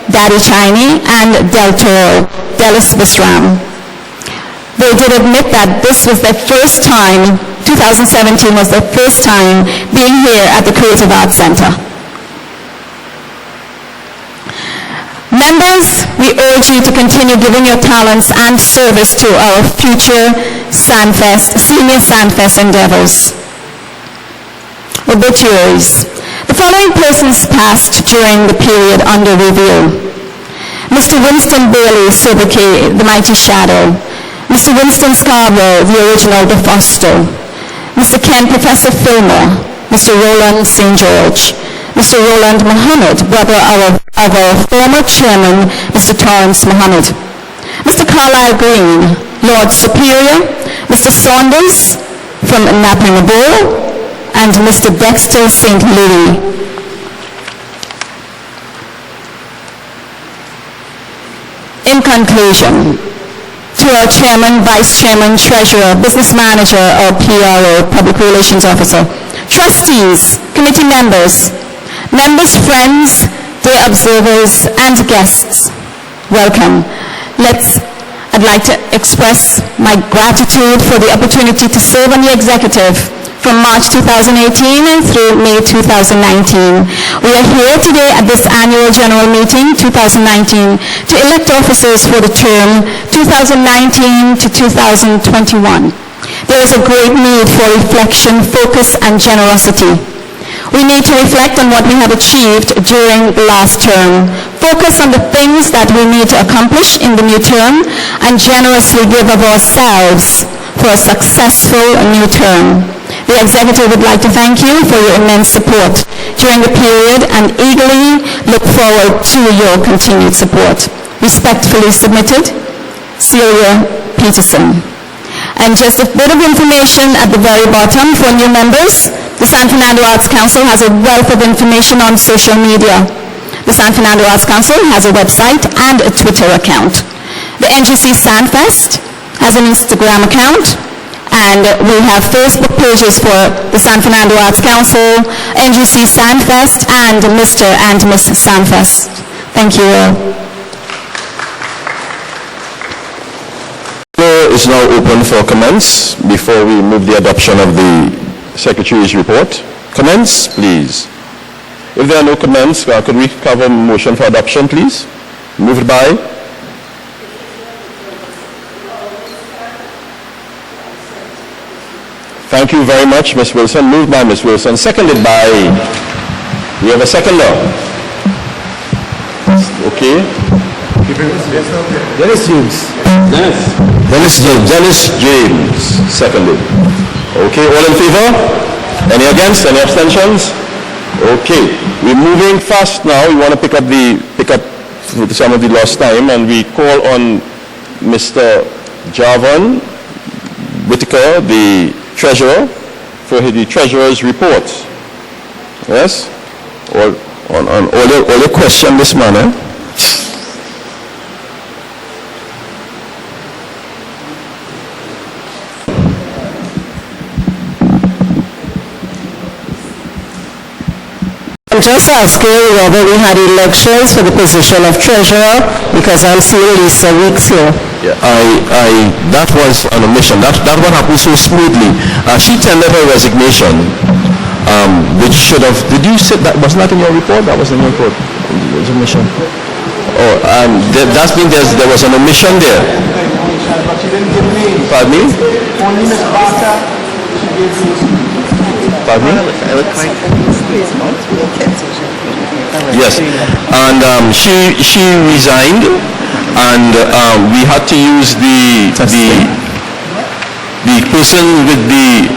Daddy Chiney, and Del Toro, Delis Visram. They did admit that this was their first time, 2017 was their first time being here at the Creative Arts Center. Members, we urge you to continue giving your talents and service to our future Senior Sandfest endeavors. Obituaries. The following persons passed during the period under review. Mr. Winston Bailey, Sobriquet, the Mighty Shadow. Mr. Winston Scarborough, the original DeFosto. Mr. Ken Professor Fillmore. Mr. Roland St. George. Mr. Roland Muhammad, brother of our former chairman, Mr. Torrance Muhammad. Mr. Carlisle Green, Lord Superior. Mr. Saunders from Napanabo, and Mr. Dexter St. Louis. In conclusion, to our chairman, vice chairman, treasurer, business manager, or PRO, public relations officer, trustees, committee members, members, friends, day observers, and guests, welcome. I'd like to express my gratitude for the opportunity to serve on the executive from March 2018 through May 2019. We are here today at this annual general meeting 2019 to elect officers for the term 2019 to 2021. There is a great need for reflection, focus, and generosity. We need to reflect on what we have achieved during the last term, focus on the things that we need to accomplish in the new term, and generously give of ourselves for a successful new term. The executive would like to thank you for your immense support during the period and eagerly look forward to your continued support. Respectfully submitted, Celia Peterson. And just a bit of information at the very bottom for new members. The San Fernando Arts Council has a wealth of information on social media. The San Fernando Arts Council has a website and a Twitter account. The NGC Sandfest has an Instagram account, and we have Facebook pages for the San Fernando Arts Council, NGC Sandfest, and Mr. and Miss Sandfest. Thank you all. The floor is now open for comments before we move the adoption of the Secretary's report. Comments, please. If there are no comments, could we have a motion for adoption, please? Moved by? Thank you very much, Ms. Wilson. Moved by Ms. Wilson. Seconded by? We have a seconder. Okay. Dennis James. Dennis James. Seconded. Okay, all in favor? Any against? Any abstentions? Okay, we're moving fast now. We want to pick up some of the lost time, and we call on Mr. Javan Whitaker, the treasurer, for the treasurer's report. Yes? On all your question this morning. I'm just asking whether we had elections for the position of treasurer, because I'm seeing Lisa Weeks here. Yeah, that was an omission. That one happened so smoothly. She tendered her resignation which should have, did you say that, wasn't that in your report? That was in your report. There was an omission. Oh, that means there was an omission there. Pardon me? Pardon me? Yes, and she resigned, and we had to use the person with the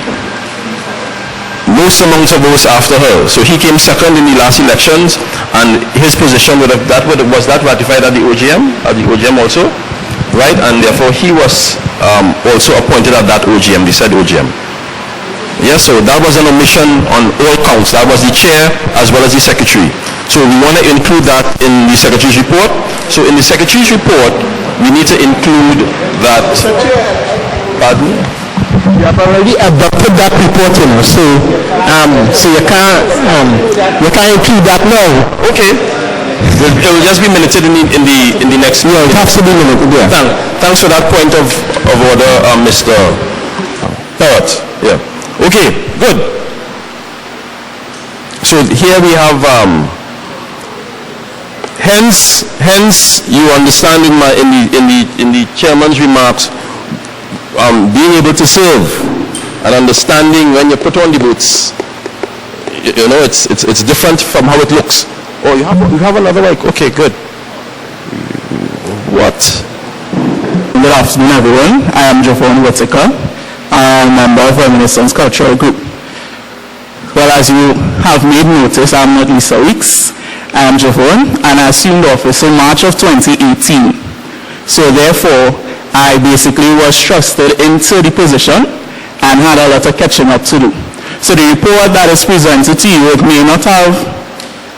most amount of votes after her. So he came second in the last elections, and his position was that ratified at the OGM also, right? And therefore he was also appointed at that OGM, the said OGM. Yes, so that was an omission on all counts. That was the chair as well as the secretary. So we want to include that in the secretary's report. So in the secretary's report, we need to include that. Pardon? You have already adopted that report, you know, so you can't include that now. Okay. It will just be minuted in the next. Yeah, it has to be minuted. Yeah. Thanks for that point of order, Mr. Howard. Yeah. Okay, good. So here we have, hence you understand in the chairman's remarks, being able to serve and understanding when you put on the boots, you know, it's different from how it looks. Oh, you have another mic. Okay, good. What? Good afternoon, everyone. I am Jofon Whitaker. I am a member of Reminiscence Cultural Group. Well, as you have made notice, I am not Lisa Weeks. I am Jofon, and I assumed office in March of 2018. So therefore, I basically was trusted into the position and had a lot of catching up to do. So the report that is presented to you, it may not have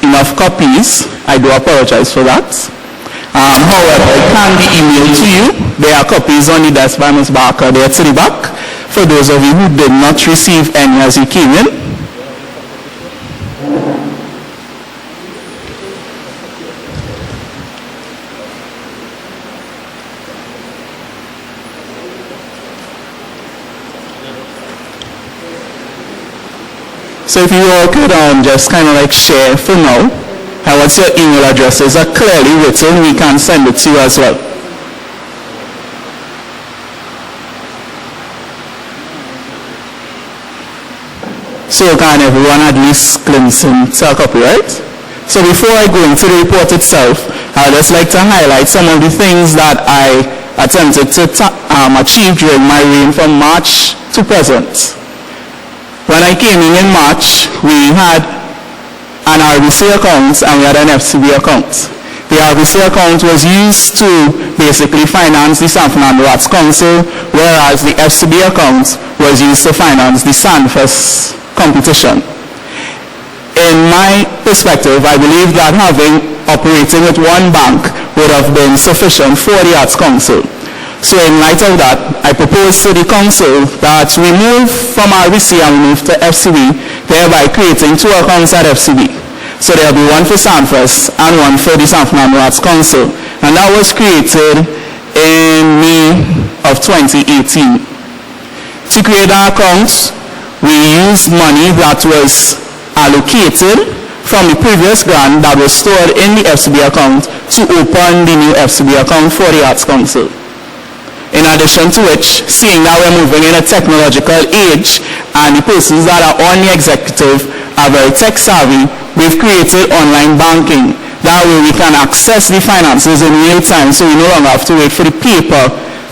enough copies. I do apologize for that. However, it can be emailed to you. There are copies on the desk by Ms. Barker there to the back. For those of you who did not receive any as you came in. So if you all could just kind of like share for now, what's your email addresses are clearly written, we can send it to you as well. So can everyone at least glimpse into a copy, right? So before I go into the report itself, I'd just like to highlight some of the things that I attempted to achieve during my reign from March to present. When I came in March, we had an RBC account and we had an FCB account. The RBC account was used to basically finance the San Fernando Arts Council, whereas the FCB account was used to finance the Sandfest competition. In my perspective, I believe that operating with one bank would have been sufficient for the Arts Council. So in light of that, I propose to the council that we move from RBC and move to FCB, thereby creating two accounts at FCB. So there will be one for Sandfest and one for the San Fernando Arts Council. And that was created in May of 2018. To create that account, we used money that was allocated from the previous grant that was stored in the FCB account to open the new FCB account for the Arts Council. In addition to which, seeing that we're moving in a technological age and the persons that are on the executive are very tech savvy, we've created online banking. That way we can access the finances in real time, so we no longer have to wait for the paper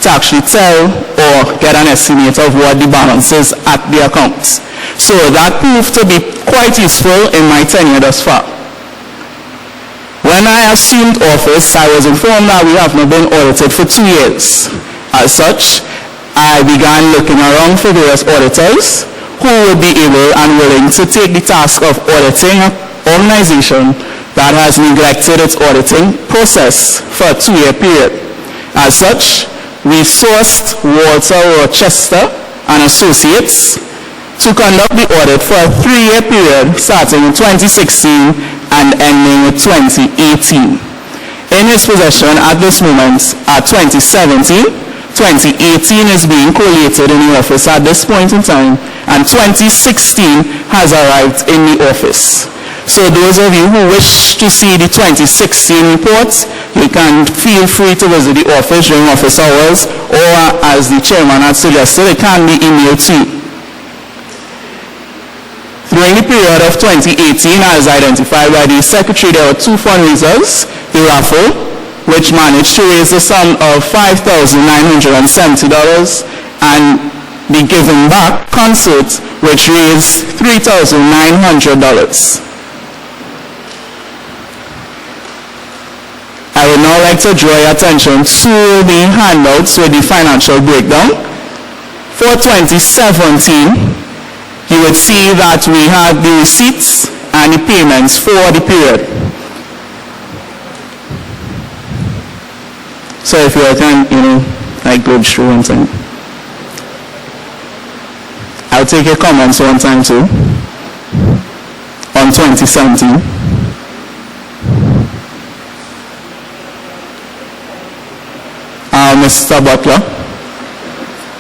to actually tell or get an estimate of what the balance is at the accounts. So that proved to be quite useful in my tenure thus far. When I assumed office, I was informed that we have not been audited for 2 years. As such, I began looking around for various auditors who would be able and willing to take the task of auditing an organization that has neglected its auditing process for a 2-year period. As such, we sourced Walter Rochester and Associates to conduct the audit for a 3-year period starting in 2016 and ending in 2018. In his possession at this moment are 2017, 2018 is being collated in the office at this point in time, and 2016 has arrived in the office. So those of you who wish to see the 2016 reports, you can feel free to visit the office during office hours, or as the chairman had suggested, it can be emailed to you. During the period of 2018, as identified by the Secretary, there were two fundraisers: the raffle, which managed to raise the sum of $5,970, and the Giving Back concert, which raised $3,900. I would now like to draw your attention to the handouts with the financial breakdown. For 2017, you would see that we have the receipts and the payments for the period. So if you can, like go through one time. I'll take your comments one time too. On 2017. Mr. Butler,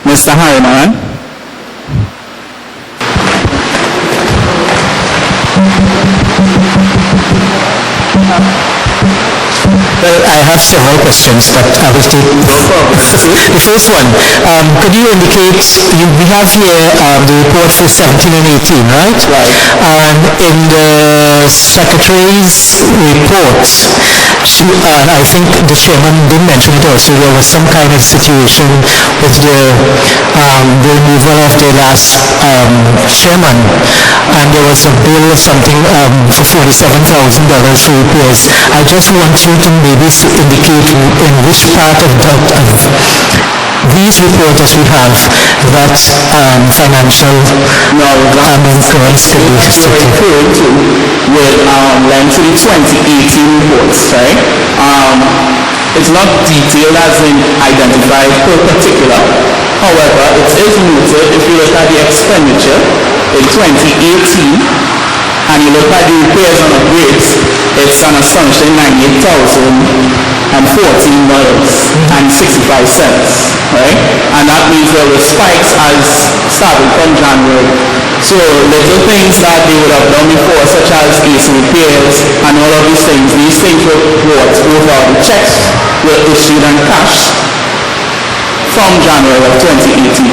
Mr. Harriman. Well, I have several questions, but I will take the first one. Could you indicate, we have here the report for 17 and 18, right? Right. And in the Secretary's report, I think the chairman did mention it also, there was some kind of situation with the removal of the last chairman, and there was a bill or something for $47,000 for repairs. I just want you to maybe indicate in which part of these reports that we have that financial incurrence could be restricted. With length to the 2018 reports, right? It's not detailed as in identified per particular. However, it is noted if you look at the expenditure in 2018 and you look at the repairs and upgrades, it's an astonishing $98,014.65, right? And that means there were spikes as starting from January. So little things that they would have done before, such as AC repairs and all of these things were brought over. The checks were issued and cashed from January of 2018,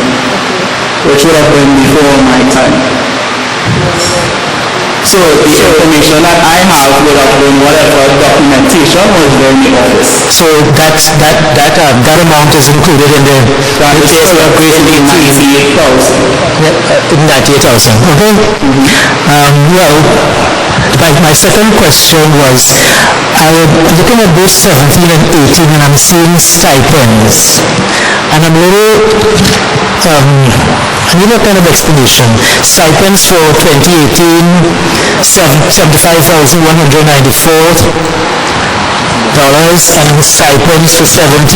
which would have been before my time. So the information that I have would have been whatever documentation was there in the office. So that amount is included in the repairs and upgrades in 98,000. 98,000, okay? Well, my second question was, looking at both 17 and 18, and I'm seeing stipends, and I'm a little, I need a kind of explanation. Stipends for 2018, $75,194, and stipends for 17,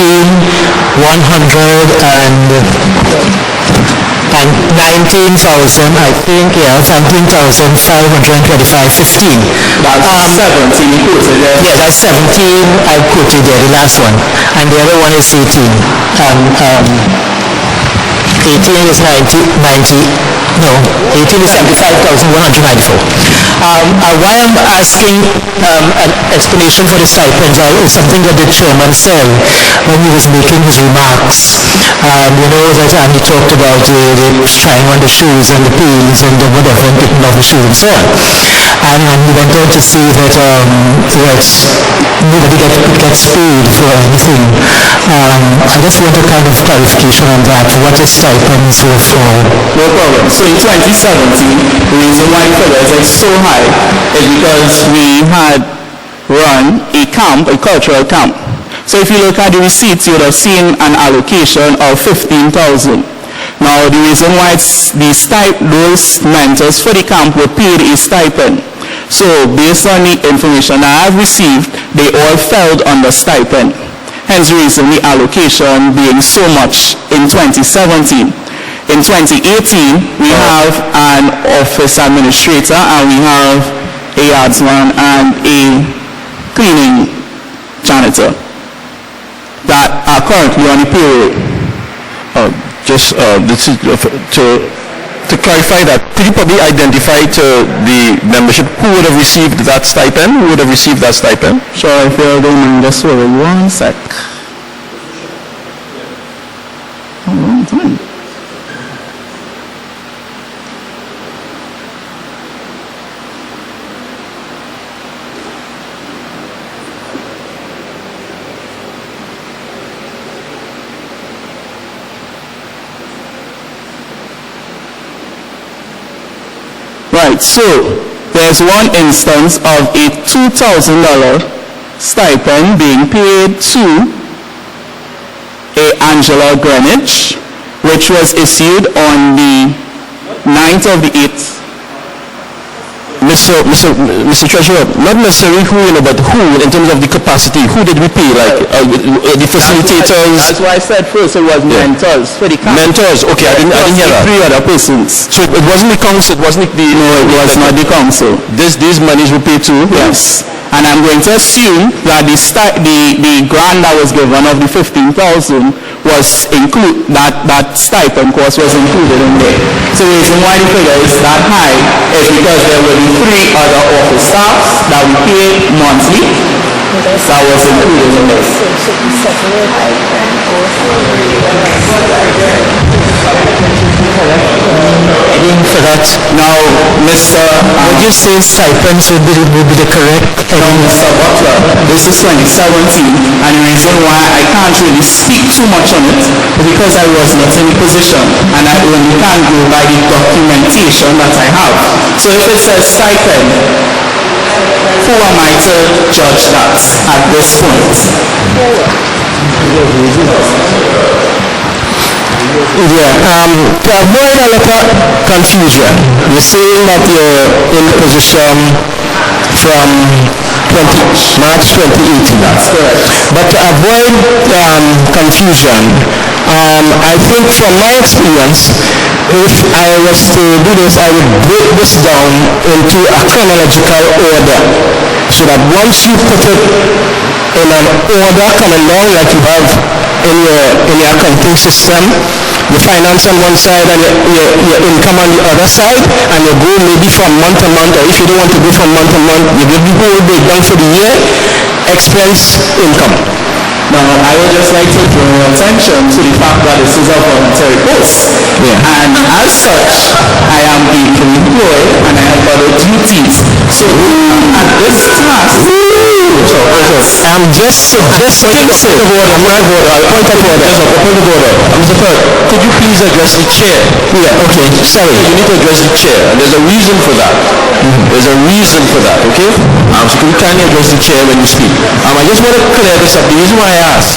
$19,525.15. That's 17 you quoted there. Yeah, that's 17 I quoted there, the last one. And the other one is 18. 18 is 18 is 75,194. Why I'm asking an explanation for the stipends is something that the chairman said when he was making his remarks. And he talked about the trying on the shoes and the peels and the whatever, and taking off the shoes and so on. And he went on to see that nobody gets paid for anything. I just want a kind of clarification on that. What is stipends were for? No problem. So in 2017, the reason why the figures are so high is because we had run a cultural camp. So if you look at the receipts, you would have seen an allocation of 15,000. Now the reason why those mentors for the camp were paid a stipend. So based on the information I have received, they all fell under stipend. Hence the reason the allocation being so much in 2017. In 2018, we have an office administrator and we have a yardsman and a cleaning janitor that are currently on the payroll. just to clarify that, could you probably identify to the membership who would have received that stipend? Who would have received that stipend? Sure, if you don't mind, just hold on 1 sec. Right, so there's one instance of a $2,000 stipend being paid to Angela Greenwich, which was issued on the 9th of the 8th. Mr. Treasurer, not necessarily who, but who in terms of the capacity, who did we pay? Like the facilitators? That's why I said first it was mentors for the council. Mentors, okay, I didn't hear that. 3 other persons. So it wasn't the council, it wasn't the... No, it was not the council. These monies were paid to? Yes. And I'm going to assume that the grant that was given of the 15,000 was that stipend cost was included in there. So the reason why the figure is that high is because there were 3 other office staffs that we paid monthly that was included in this. For that, Now, Mr. would you say stipends would be the correct? No, Mr. Butler, this is 2017, and the reason why I can't really speak too much on it is because I was not in the position, and I only can go by the documentation that I have. So if it says stipend, who am I to judge that at this point? To avoid a lot of confusion, you're saying that you're in the position from March 2018. That's correct. But to avoid confusion, I think from my experience, if I was to do this, I would break this down into a chronological order, so that once you put it in an order coming down, like you have in your accounting system, the finance on one side and your income on the other side, and you go maybe from month to month, or if you don't want to go from month to month, you give the whole breakdown for the year, expense, income. Now, I would just like to draw your attention to the fact that this is a voluntary post. And as such, I am deeply employed and I have other duties. So, at this task, I'm just suggesting point of order. Mr. Perk, could you please address the chair? Yeah, okay, sorry. You need to address the chair, and there's a reason for that. There's a reason for that, okay? So could you kindly address the chair when you speak? I just want to clear this up. The reason why I asked,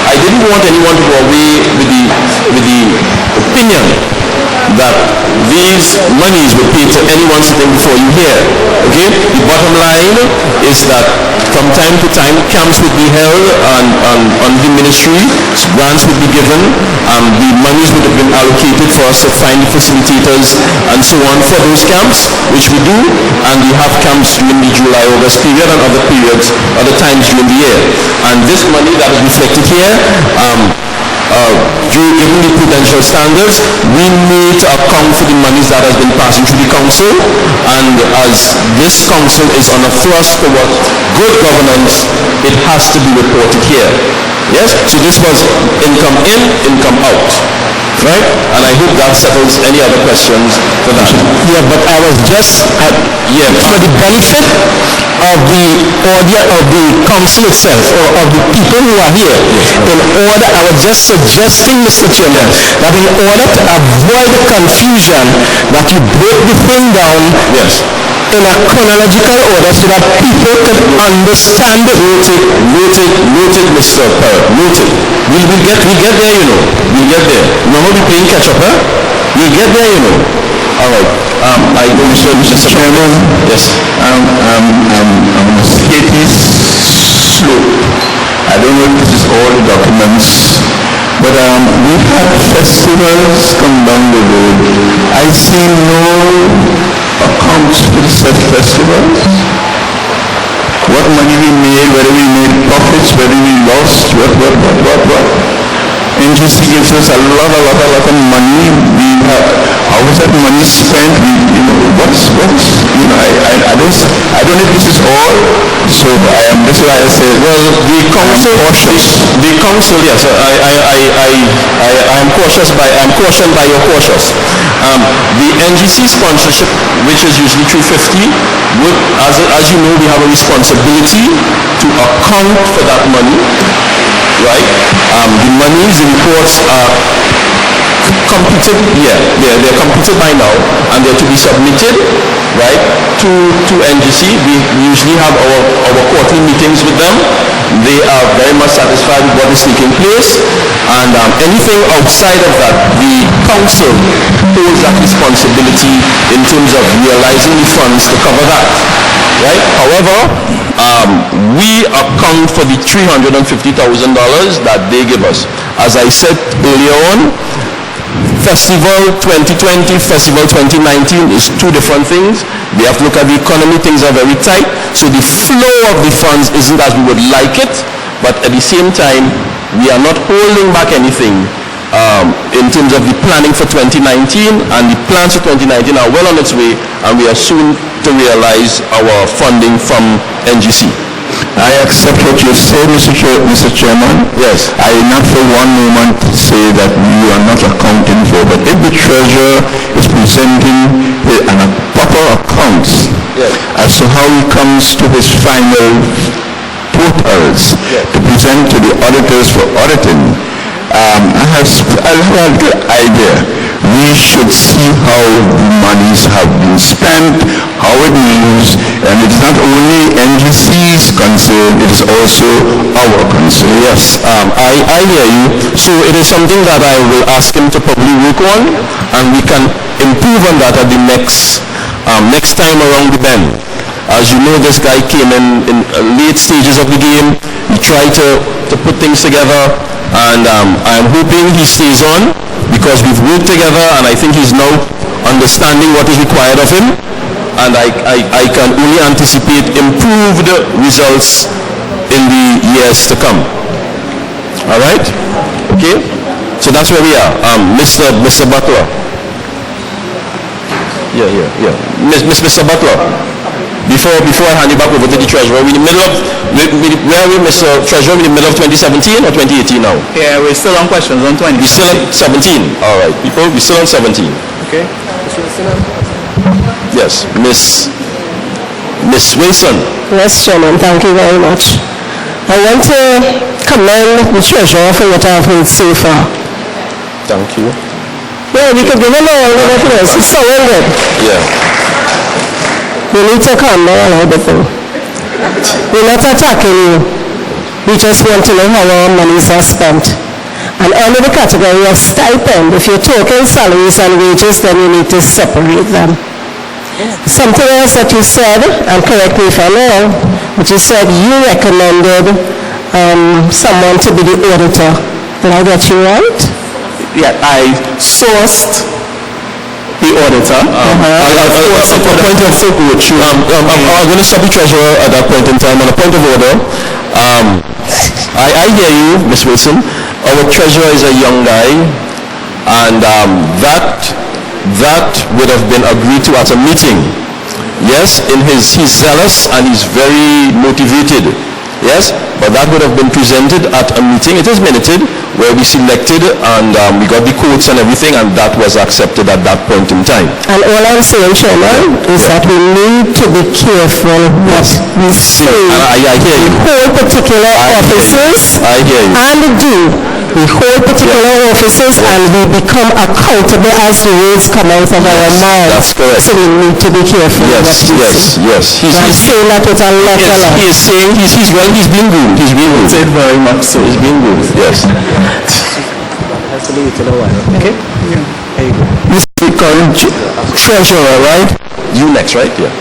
I didn't want anyone to go away with the opinion that these monies were paid to anyone sitting before you here, okay? The bottom line is that from time to time, camps would be held on the ministry, grants would be given, the monies would have been allocated for us to find the facilitators and so on for those camps, which we do, and we have camps during the July-August period and other periods, other times during the year. And this money that is reflected here, given the prudential standards, we need to account for the monies that has been passing through the council, and as this council is on a thrust towards good governance, it has to be reported here. Yes? So this was income in, income out. Right? And I hope that settles any other questions for that. Yeah, but I was just, for the benefit of the audience, of the council itself, or of the people who are here, I was just suggesting, Mr. Chairman, that in order to avoid confusion, that you break the thing down in a chronological order so that people can understand it. Noted, Mr. Perk, noted. We'll get there, you know. We'll get there. Remember we playing catch up, huh? We'll get there, you know. All right. I go to Mr. Chairman. Yes. I'm skating slow. I don't know if this is all the documents, but we've had festivals come down the road. I see no accounts for the said festivals. What money we made, whether we made profits, whether we lost, what. NGC gives us a lot of money. We have, how is that money spent? I don't know if this is all. So that's why I say, well, the council, yes, I'm cautioned by your cautious. The NGC sponsorship, which is usually $350, as you know, we have a responsibility to account for that money, right? The monies, the reports are completed, they're completed by now, and they're to be submitted, right, to NGC. We usually have our quarterly meetings with them. They are very much satisfied with what is taking place, and anything outside of that, the council holds that responsibility in terms of realizing the funds to cover that, right? However, we account for the $350,000 that they give us. As I said earlier on, Festival 2020, Festival 2019 is two different things. We have to look at the economy. Things are very tight. So the flow of the funds isn't as we would like it, but at the same time, we are not holding back anything in terms of the planning for 2019, and the plans for 2019 are well on its way, and we are soon to realize our funding from NGC. I accept what you say, Mr. Chairman. Yes. I not for one moment say that you are not accounting for, but if the treasurer is presenting a proper accounts as to how he comes to his final totals to present to the auditors for auditing, I have a good idea. We should see how the monies have been spent, how it moves, and it's not only NGC's concern, it is also our concern. Yes, I hear you. So it is something that I will ask him to probably work on, and we can improve on that at the next time around the bend. As you know, this guy came in late stages of the game. He tried to put things together, and I'm hoping he stays on, because we've worked together, and I think he's now understanding what is required of him, and I can only anticipate improved results in the years to come. All right? Okay? So that's where we are. Mr. Butler. Yeah. Mr. Butler. Before I hand you back over to the treasurer, we're in the middle of, where are we, Mr. Treasurer? We're in the middle of 2017 or 2018 now? Yeah, we're still on questions on 20. We're still on 17. All right, people, we're still on 17. Okay. Yes, Miss Wilson. Yes, Chairman, thank you very much. I want to commend the treasurer for what I've heard so far. Thank you. Yeah, we could give him all the reference. It's so well good. Yeah. You need to calm down and everything. We're not attacking you. We just want to know how our monies are spent. And under the category of stipend, if you're talking salaries and wages, then you need to separate them. Something else that you said, and correct me if I'm wrong, but you said you recommended someone to be the auditor. Did I get you right? Yeah, I sourced the auditor. I'm going to stop the treasurer at that point in time. On a point of order, I hear you, Ms. Wilson. Our treasurer is a young guy, and that would have been agreed to at a meeting. Yes, he's zealous and he's very motivated. Yes, but that would have been presented at a meeting. It is minuted, where we selected and we got the quotes and everything, and that was accepted at that point in time. And all I'm saying, Chairman, is that we need to be careful what we say. I hear you. We hold particular offices. I hear you. And we hold particular offices, and we become accountable as the words come out of our mouths. That's correct. So we need to be careful. Yes. I'm saying that with a lot of love. He is saying he's being good. He's being good. Said very much so. He's being good. Yes. Has to leave it in a while. Okay? Yeah. There you go. Mr. Current Treasurer, right? You next, right? Yeah.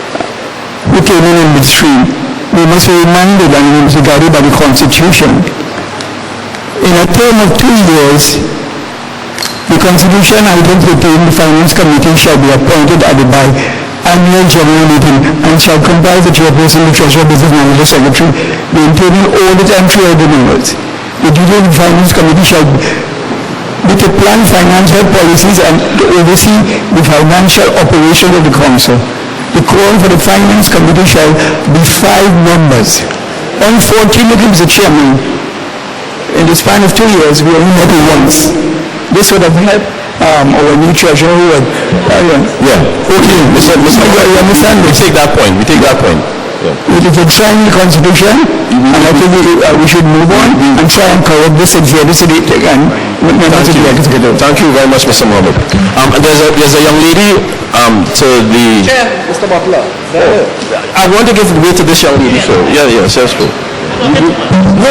Who came in midstream. We must be reminded and we must be guided by the Constitution. In a term of 2 years, the Constitution identified the Finance Committee shall be appointed at the annual general meeting and shall comprise the chairperson, the treasurer, business manager, secretary, maintaining audit and trade renewals. The duty of the Finance Committee shall to plan financial policies and to oversee the financial operation of the council. The quorum for the Finance Committee shall be 5 members. Unfortunately, Mr. Chairman, in the span of 2 years, we only met once. This would have helped our new treasurer who had, Okay, Mr. you understand We this? take that point. It is enshrined in the Constitution, and I think we should move on and try and correct this and this and members of the executive. Thank you very much, Mr. Mohammed. There's a young lady to the... Mr. Butler. I want to give way to this young lady. So, yes, go. No.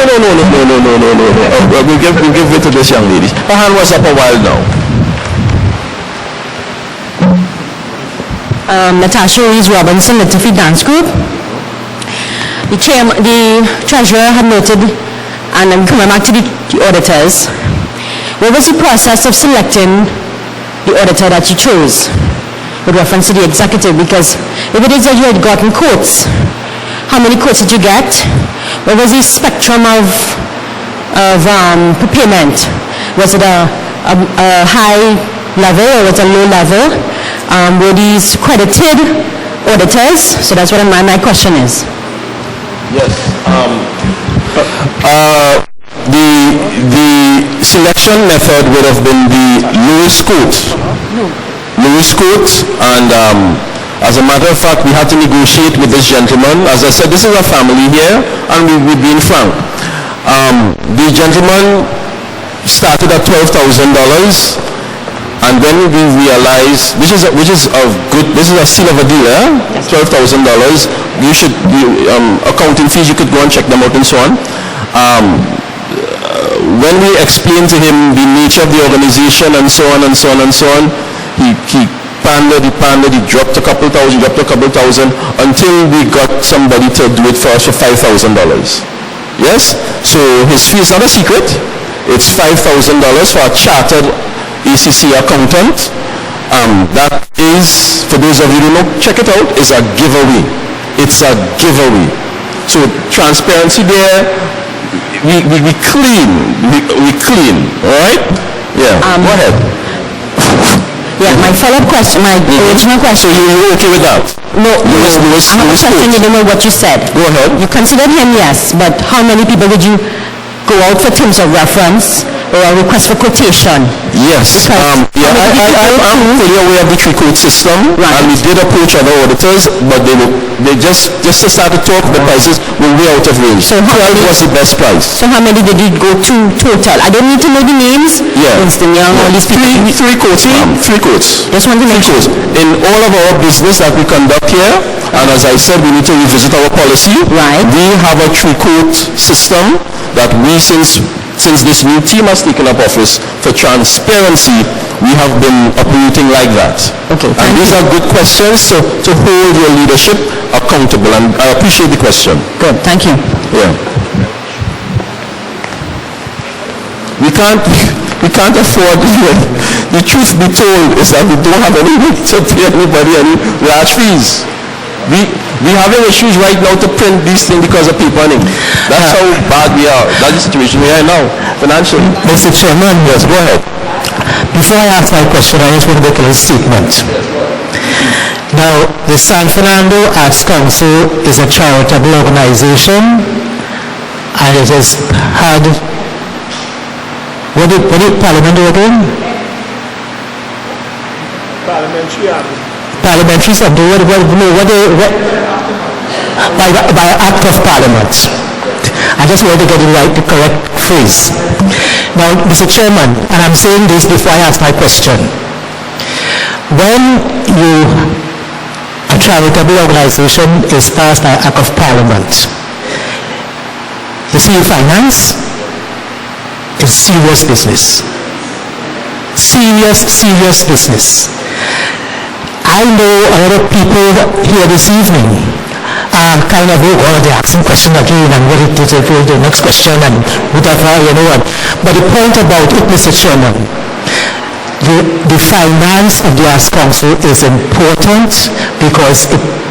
We'll give way to this young lady. Her hand was up a while now. Natasha Rees Robinson, the Tiffy Dance Group. The treasurer had noted, and I'm coming back to the auditors, what was the process of selecting the auditor that you chose with reference to the executive? Because if it is that you had gotten quotes, how many quotes did you get? What was the spectrum of payment? Was it a high level or was it a low level? Were these credited auditors? So that's what my question is. Yes. The selection method would have been the lowest quotes. And as a matter of fact, we had to negotiate with this gentleman. As I said, this is a family here, and we've been frank. The gentleman started at $12,000. And then we realized, which is a seal of a deal, $12,000. You should, accounting fees, you could go and check them out and so on. When we explained to him the nature of the organization and so on, he pandered, he dropped a couple thousand, until we got somebody to do it for us for $5,000. Yes? So his fee is not a secret. It's $5,000 for a chartered ACC accountant. That is, for those of you who don't know, check it out, is a giveaway. It's a giveaway. So transparency there, we clean, all right? Yeah, go ahead. Yeah, my follow-up question, my original question. So you're okay with that? No, I have a question, you don't know what you said. Go ahead. You considered him, yes, but how many people did you go out for terms of reference or a request for quotation? Yes. I'm fully aware of the three-quote system, and we did approach other auditors, but they just to start to talk, the prices were way out of range. So 12 was the best price. So how many did you go to total? I don't need to know the names. Yeah. Winston Young, all these people. Three quotes, ma'am. Three quotes. Just want to make sure. In all of our business that we conduct here, and as I said, we need to revisit our policy. Right. We have a three-quote system that we, since this new team has taken up office, for transparency, we have been operating like that. Okay, and these are good questions to hold your leadership accountable, and I appreciate the question. Good, thank you. Yeah. We can't afford, the truth be told is that we don't have any money to pay anybody any large fees. We having issues right now to print these things because of paper and ink. That's how bad we are. That's the situation we are in now, financially. Mr. Chairman, yes, go ahead. Before I ask my question, I just want to make a little statement. Now, the San Fernando Arts Council is a charitable organization, and it has had, what did Parliament do again? Parliamentary something, by act of Parliament. I just want to get the correct phrase. Now, Mr. Chairman, and I'm saying this before I ask my question. When a charitable organization is passed by act of Parliament, you see, finance is serious business. Serious business. I know a lot of people here this evening are kind of, they're asking questions again, and what is the next question, and whatever, But the point about it, Mr. Chairman, the finance of the Arts Council is important because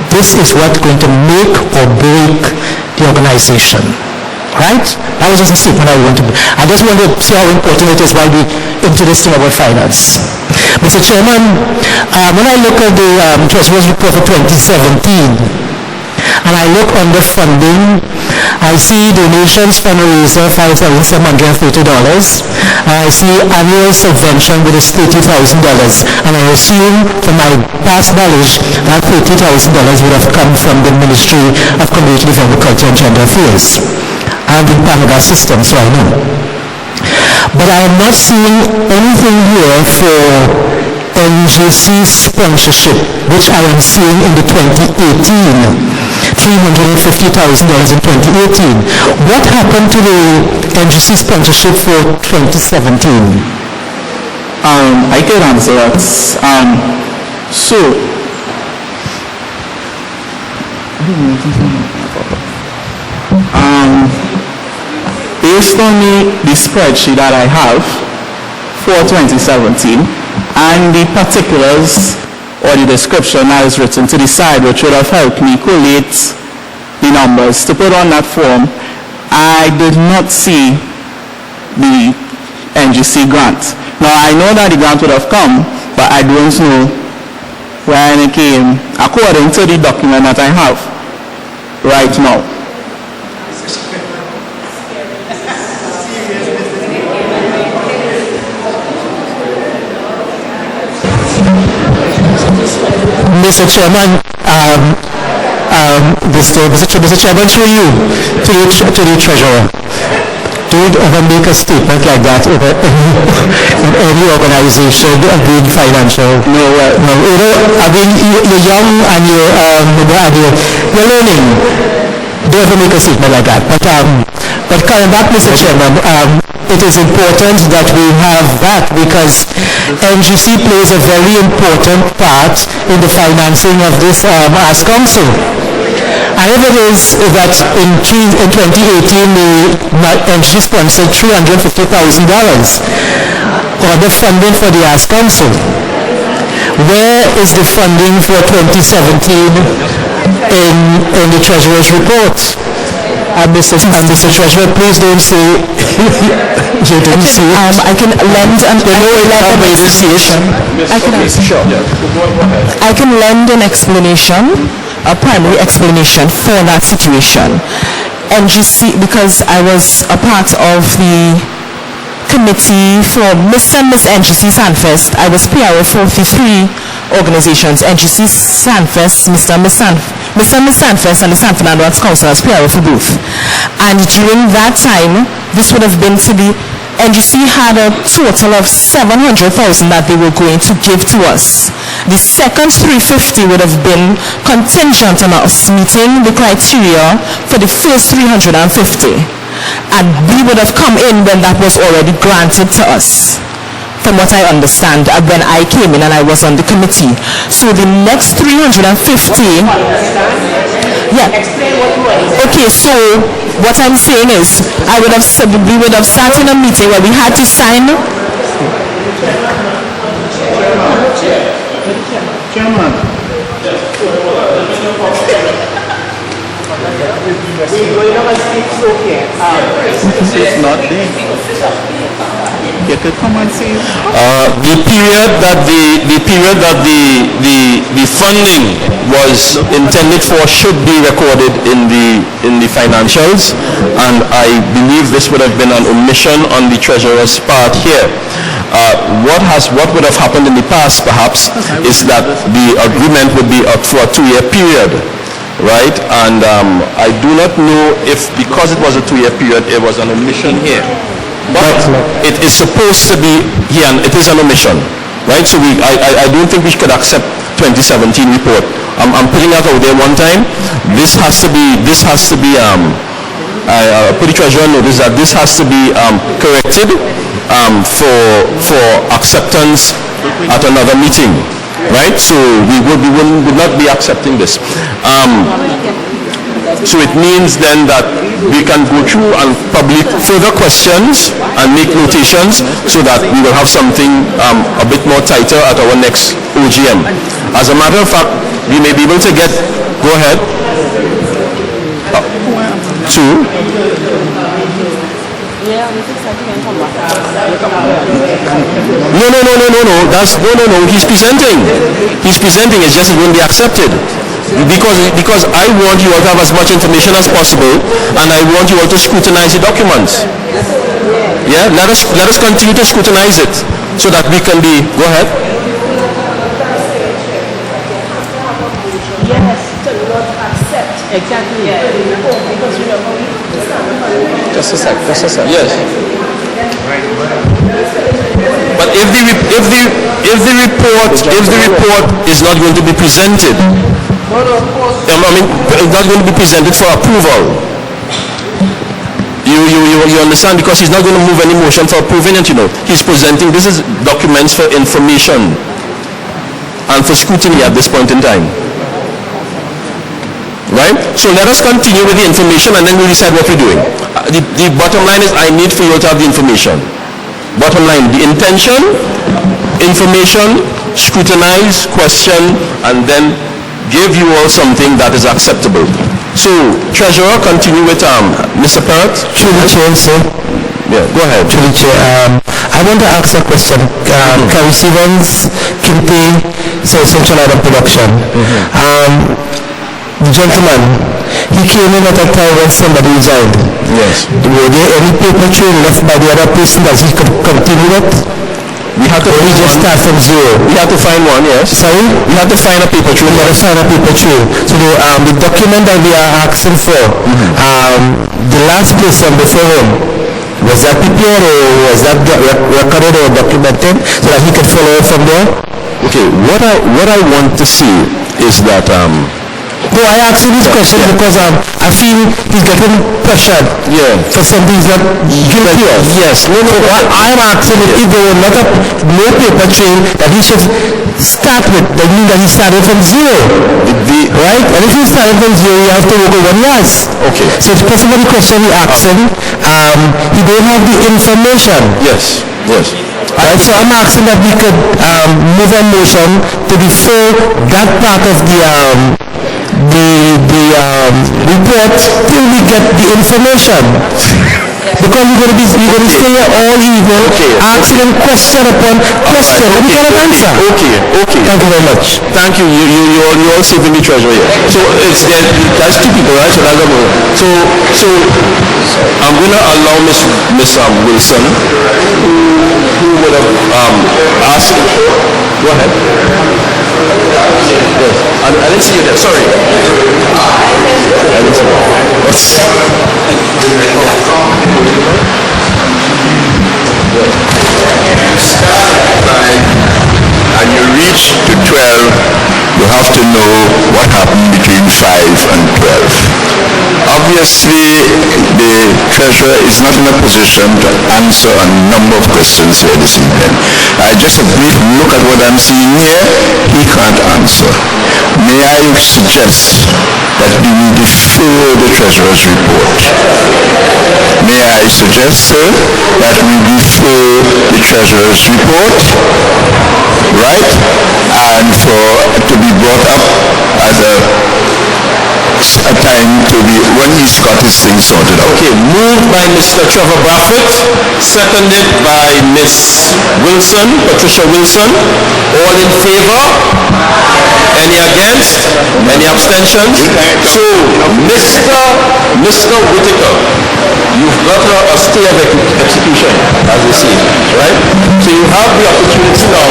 this is what's going to make or break the organization. Right? That was just a statement I want to make. I just want to see how important it is while we into this thing about finance. Mr. Chairman, when I look at the Treasurer's report for 2017, and I look under funding, I see donations fundraiser $5,730. I see annual subvention with is $30,000, and I assume from my past knowledge that $30,000 would have come from the Ministry of Community Development, Culture and Gender Affairs. I'm in Panaga system, so I know. But I am not seeing anything here for NGC sponsorship, which I am seeing in the 2018. $350,000 in 2018. What happened to the NGC sponsorship for 2017? I can answer that. Based on the spreadsheet that I have for 2017 and the particulars or the description that is written to the side, which would have helped me collate the numbers to put on that form, I did not see the NGC grant. Now I know that the grant would have come, but I don't know when it came according to the document that I have right now. Mr. Chairman, Mr. Chairman, through you, to the Treasurer, don't ever make a statement like that over any organization being financial. No, I mean, you're young and you're learning. Don't ever make a statement like that. But coming back, Mr. Chairman, it is important that we have that because NGC plays a very important part in the financing of this Arts Council. And if it is that in 2018 the NGC sponsored $350,000 for the funding for the Arts Council, where is the funding for 2017 in the Treasurer's report? And Mr. Treasurer, please don't say you didn't see it. I can lend an I can lend an explanation, a primary explanation for that situation. NGC, because I was a part of the committee for Mr. and Miss NGC Sandfest. I was PRO for the three organizations, NGC Sandfest, Mr. and Miss Sandfest, and the San Fernando Arts Council as PRO for both. And during that time, this would have been to the NGC had a total of $700,000 that they were going to give to us. The second $350,000 would have been contingent on us meeting the criteria for the first $350,000. And we would have come in when that was already granted to us, from what I understand, when I came in and I was on the committee. So the next $350,000, yeah. Okay, so what I'm saying is, we would have started a meeting where we had to sign. Chairman. It's not there. You could come and see. The period that the funding was intended for should be recorded in the financials, and I believe this would have been an omission on the Treasurer's part here. What would have happened in the past, perhaps, is that the agreement would be up for a 2-year period. Right, and I do not know if because it was a 2-year period, it was an omission here. But it is supposed to be here, and it is an omission, right? So I don't think we could accept 2017 report. I'm putting that out there one time. This has to be. I put the Treasurer notice that this has to be corrected for acceptance at another meeting. Right, so we would not be accepting this. So it means then that we can go through and public further questions and make notations so that we will have something a bit more tighter at our next OGM. As a matter of fact, we may be able to get. Go ahead. Two. No. No. He's presenting. He's presenting. It's just it won't be accepted. Because I want you all to have as much information as possible, and I want you all to scrutinize the documents. Yeah, let us continue to scrutinize it so that we can be. Go ahead. Yes, to not accept. Exactly. Yeah. Because remember, Just a sec. Yes. But if the report is not going to be presented, it's not going to be presented for approval. You understand? Because he's not going to move any motion for approving it. He's presenting. This is documents for information and for scrutiny at this point in time. Right? So let us continue with the information and then we'll decide what we're doing. The bottom line is I need for you to have the information. Bottom line, the intention, information, scrutinize, question, and then give you all something that is acceptable. So, Treasurer, continue with Mr. Perrott. Through the chair, sir. Yeah, go ahead. Through the chair. I want to ask a question. Carrie Stevens, Kimpe, Central Item Production. The gentleman, he came in at a time when somebody resigned. Yes. Were there any paper trail left by the other person that he could continue it? We had to or he just start from zero? We had to find one, yes. Sorry? We had to find a paper trail. We had to find a paper trail. So the document that we are asking for, the last person before him, was that prepared or was that recorded or documented so that he could follow it from there? Okay, what I want to see is that No, I asked you this question because I feel he's getting pressured for something he's not guilty of. Yes. No, I'm asking if there were not no paper trail that he should start with, that means that he started from zero. Right? And if he started from zero, you have to work over 1 year. Okay. So the person the question he asked him, he don't have the information. Yes. Right, so I'm asking that we could move a motion to defer that part of the report till we get the information. Because we're going to stay here all evening asking him question upon question and we cannot answer. Okay. Thank you very much. Thank you. You all saving the treasure here. So that's two people, right? So I'm going to allow Miss Wilson, who would have asked. Go ahead. Yes. I didn't see you there. Sorry. I didn't see You start at 9 and you reach to 12, you have to know what happened between 5 and 12. Obviously, the treasurer is not in a position to answer a number of questions here this evening. Just a brief look at what I'm seeing here, he can't answer. May I suggest that we defer the treasurer's report? May I suggest, sir, that we defer the treasurer's report, right? And to be brought up as a time to be when he's got his things sorted out. Okay, moved by Mr. Trevor Braffett, seconded by Miss Wilson, Patricia Wilson. All in favor? Any against? Any abstentions? So, Mr. Whitaker, you've got a stay of execution, as we see, right? So you have the opportunity now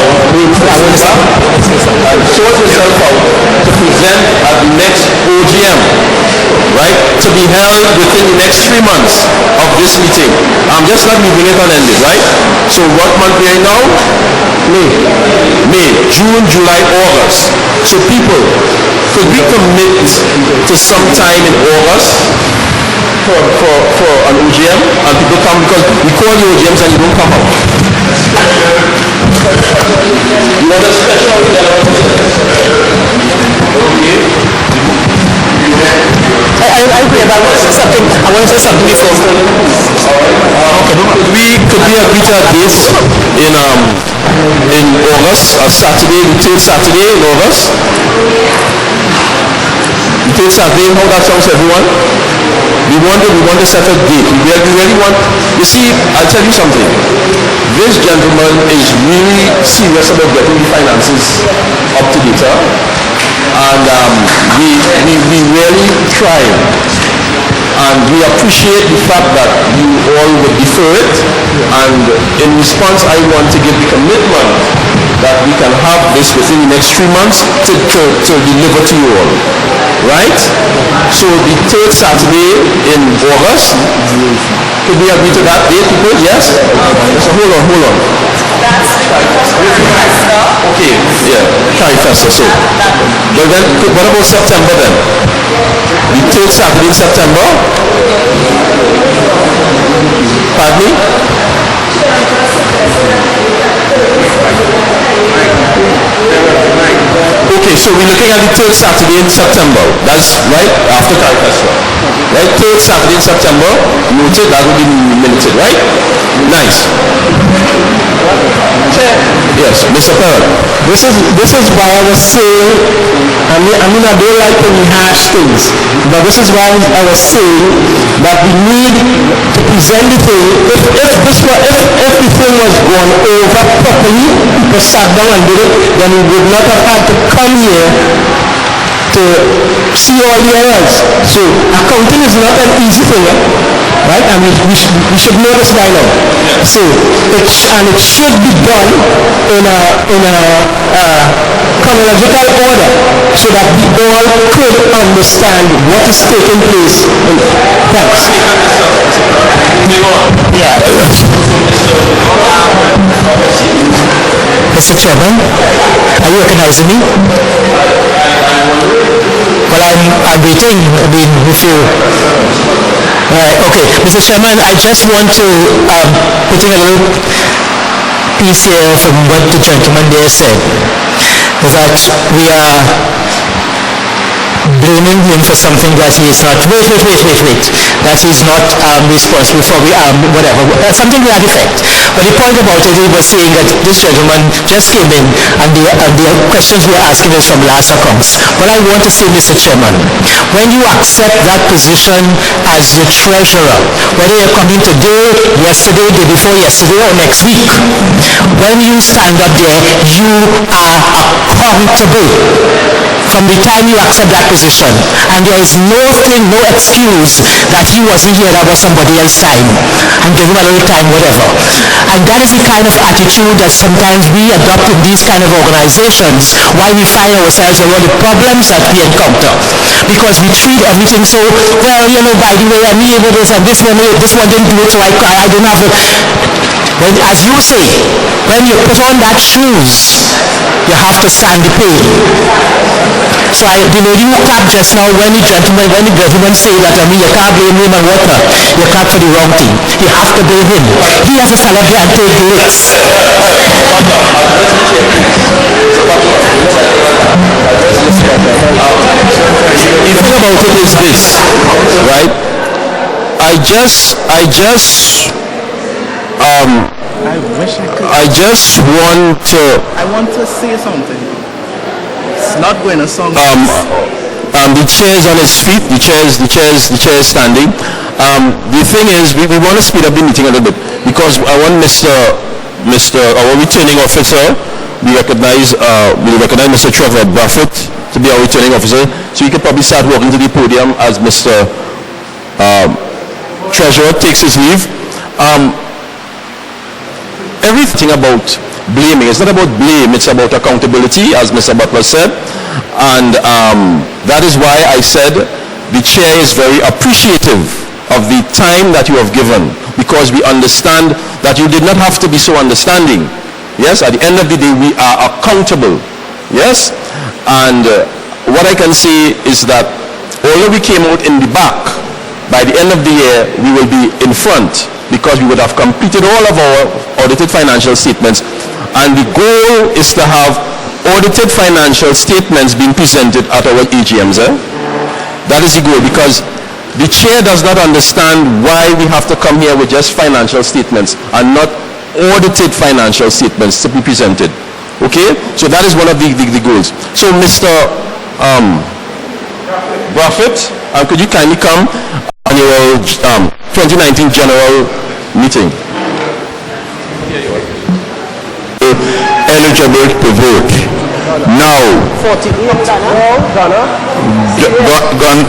and sort yourself out to present at the next OGM, right? To be held within the next 3 months of this meeting. I'm just not leaving it unended, right? So what month we are in now? May, June, July, August. So people, could we commit to some time in August for an OGM, and people come because we call you OGMs and you don't come out. You want a special I agree, but I want to say something before. Could we agree to a date in August, a Saturday, the third Saturday in August? third Saturday, how that sounds to everyone? We want to set a date. We really want, you see, I'll tell you something. This gentleman is really serious about getting the finances up to date. And we really try. And we appreciate the fact that you all would defer it. And in response, I want to give the commitment that we can have this within the next 3 months to deliver to you all. Right? So the third Saturday in August, could we agree to that date, people? Yes? So hold on. Okay, yeah, Carifesta. So, but then, what about September then? The third Saturday in September? Pardon me? Okay, so we're looking at the third Saturday in September. That's right after Carifesta. Right, third Saturday in September. Noted, that will be minuted, right? Nice. Yes, Mr. Perrin. This is why I was saying, I mean I don't like to rehash things, but this is why I was saying that we need to present the thing. If the thing was gone over properly, people sat down and did it, then we would not have had to come here to see all the errors. So accounting is not an easy thing, right? I mean, we should know this by now. So it should be done in a chronological order so that we all could understand what is taking place. Thanks. Yeah. Mr. Chairman, are you recognizing me? Well, I'm waiting. I mean, if you... Right, okay. Mr. Chairman, I just want to put in a little piece here from what the gentleman there said, that we are blaming him for something that he is not, wait, that he's not responsible for, whatever, something to that effect. But the point about it, he was saying that this gentleman just came in and the questions we are asking is from last accounts. What I want to say, Mr. Chairman, when you accept that position as the treasurer, whether you're coming today, yesterday, day before yesterday, or next week, when you stand up there, you are accountable from the time you accept that position. And there is no excuse that he wasn't here, that was somebody else's time, and give him a little time, whatever. And that is the kind of attitude that sometimes we adopt in these kind of organizations, why we find ourselves in all the problems that we encounter. Because we treat everything so, well, you know, by the way, I need this and this one didn't do it, so I don't have it. When, as you say, when you put on that shoes, you have to stand the pain. So the lady who clapped just now, when the gentleman say that, I mean, you can't blame him and whatnot, you clap for the wrong thing. You have to blame him. He has to stand up there and take the licks. The thing about it is this, right? I just want to say something. It's not going to sound the chair is on its feet, the chair is standing. The thing is, we want to speed up the meeting a little bit because I want our returning officer, we recognize Mr. Trevor Buffett to be our returning officer, so he could probably start walking to the podium as Mr. Treasurer takes his leave. Everything about blaming, it's not about blame, it's about accountability, as Mr. Butler said. And that is why I said the chair is very appreciative of the time that you have given, because we understand that you did not have to be so understanding. Yes, at the end of the day, we are accountable. Yes, and what I can say is that although we came out in the back, by the end of the year, we will be in front, because we would have completed all of our audited financial statements, and the goal is to have audited financial statements being presented at our AGMs. That is the goal, because the chair does not understand why we have to come here with just financial statements and not audited financial statements to be presented. Okay, so that is one of the goals. So Mr. Buffett, and could you kindly come on your 2019 general meeting? Eligible to vote. Now, 48.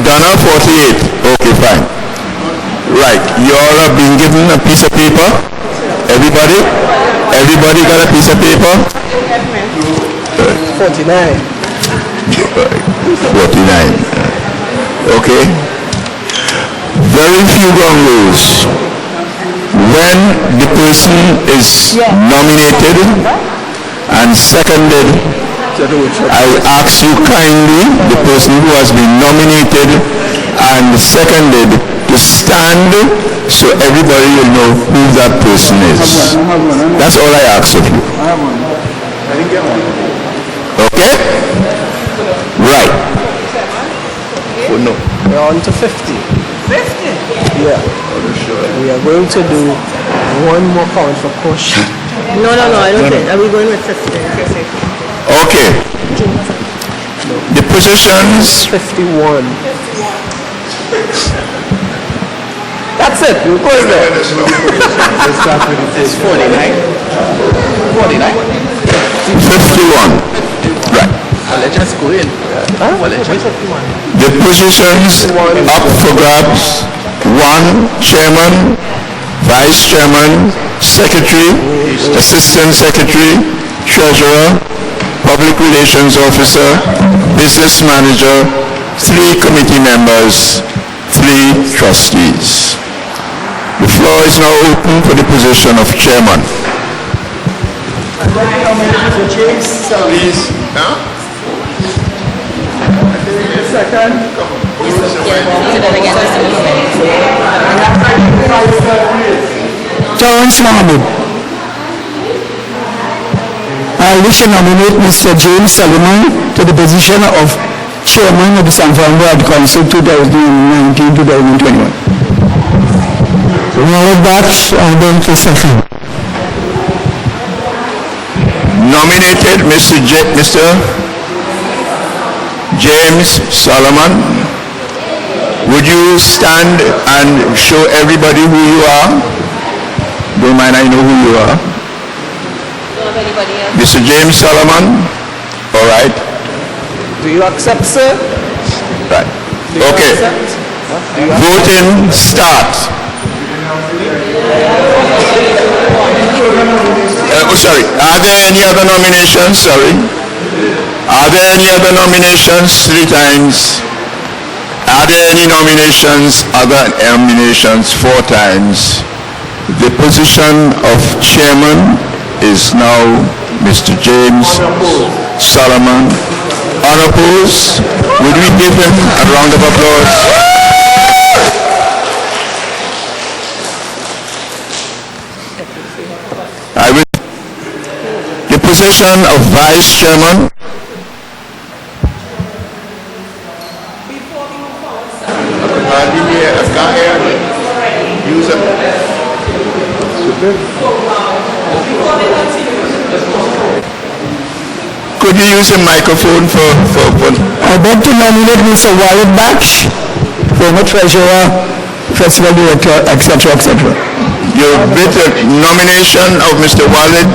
Ghana 48. Okay, fine. Right, you all have been given a piece of paper. Everybody? Everybody got a piece of paper? 49. 49. Okay. Very few ground rules. When the person is nominated and seconded, I ask you kindly, the person who has been nominated and seconded, to stand so everybody will know who that person is. That's all I ask of you. Okay? Right. Oh, no. We're on to 50. 50? Yeah. We are going to do one more count for push. No, I don't think. Are we going with 50? Okay. The positions. 51. That's it. We're going there. It's 49. 49. 51. Right. Well, let's just go in. The positions up for grabs: 1, chairman, vice chairman, secretary, assistant secretary, treasurer, public relations officer, business manager, 3 committee members, 3 trustees. The floor is now open for the position of chairman. Please. Terrence Mohammed. I wish to nominate Mr. James Solomon to the position of Chairman of the San Fernando Art Council 2019-2021. Robert Batch, I'm going to second. Nominated Mr. James Solomon. Would you stand and show everybody who you are? Don't mind, I know who you are. Mr. James Solomon. All right. Do you accept, sir? Right. Okay. Voting starts. Sorry. Are there any other nominations? Sorry. Are there any other nominations? 3 times. Are there any nominations? Other nominations? 4 times. The position of chairman is now Mr. James Solomon. Unopposed. Would we give him a round of applause? I will. The position of vice chairman. Could you use a microphone for I'd like to nominate Mr. Wyatt Batch, former treasurer, festival director, etc., etc. your written nomination of Mr. Wahid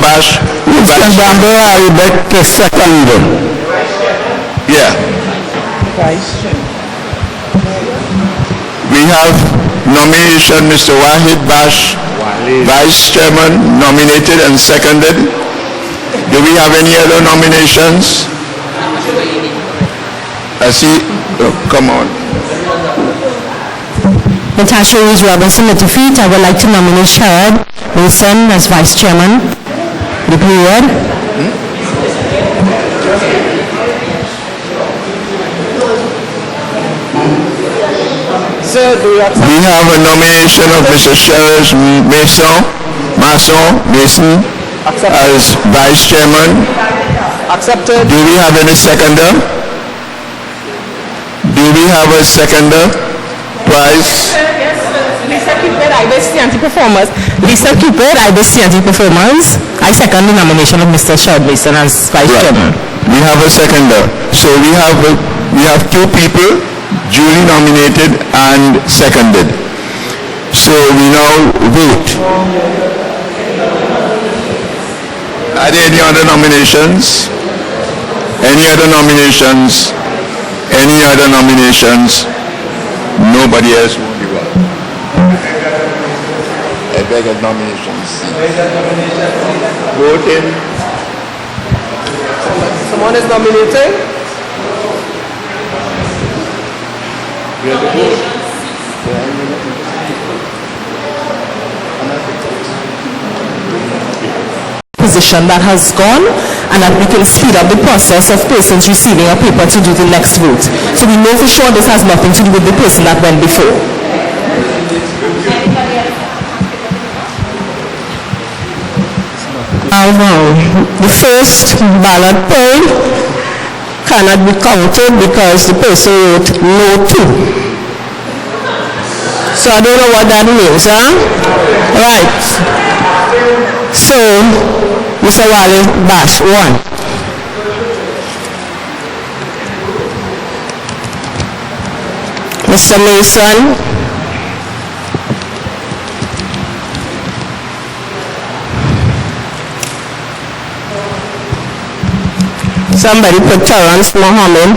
Bash? Mr. Bambo, I would like to second. Yeah. We have nomination Mr. Wahid Bash, vice chairman, nominated and seconded. Do we have any other nominations? I see. Oh, come on. Natasha Rees Robinson, with defeat, I would like to nominate Sharad Wilson as vice chairman. The period. Sir, do you accept? We have a nomination of Mr. Sherris Mason as vice chairman. Accepted. Do we have any seconder? Do we have a seconder? Twice. Lisa Cooper, IBC Anti-Performers. Lisa Cooper, IBC Anti-Performers. I second the nomination of Mr. Sherad Mason as vice chairman. We have a seconder. So we have we have two people duly nominated and seconded. So we now vote. Are there any other nominations? Any other nominations? Any other nominations? Nobody else will give up. I beg of nominations. Voting. Someone is nominating? We have to vote. Position that has gone, and that we can speed up the process of persons receiving a paper to do the next vote. So we know for sure this has nothing to do with the person that went before. The first ballot poll cannot be counted because the person wrote no to. So I don't know what that means, huh? Right. So, Mr. Wale Bash, 1. Mr. Mason. Somebody put Terrence Mohammed.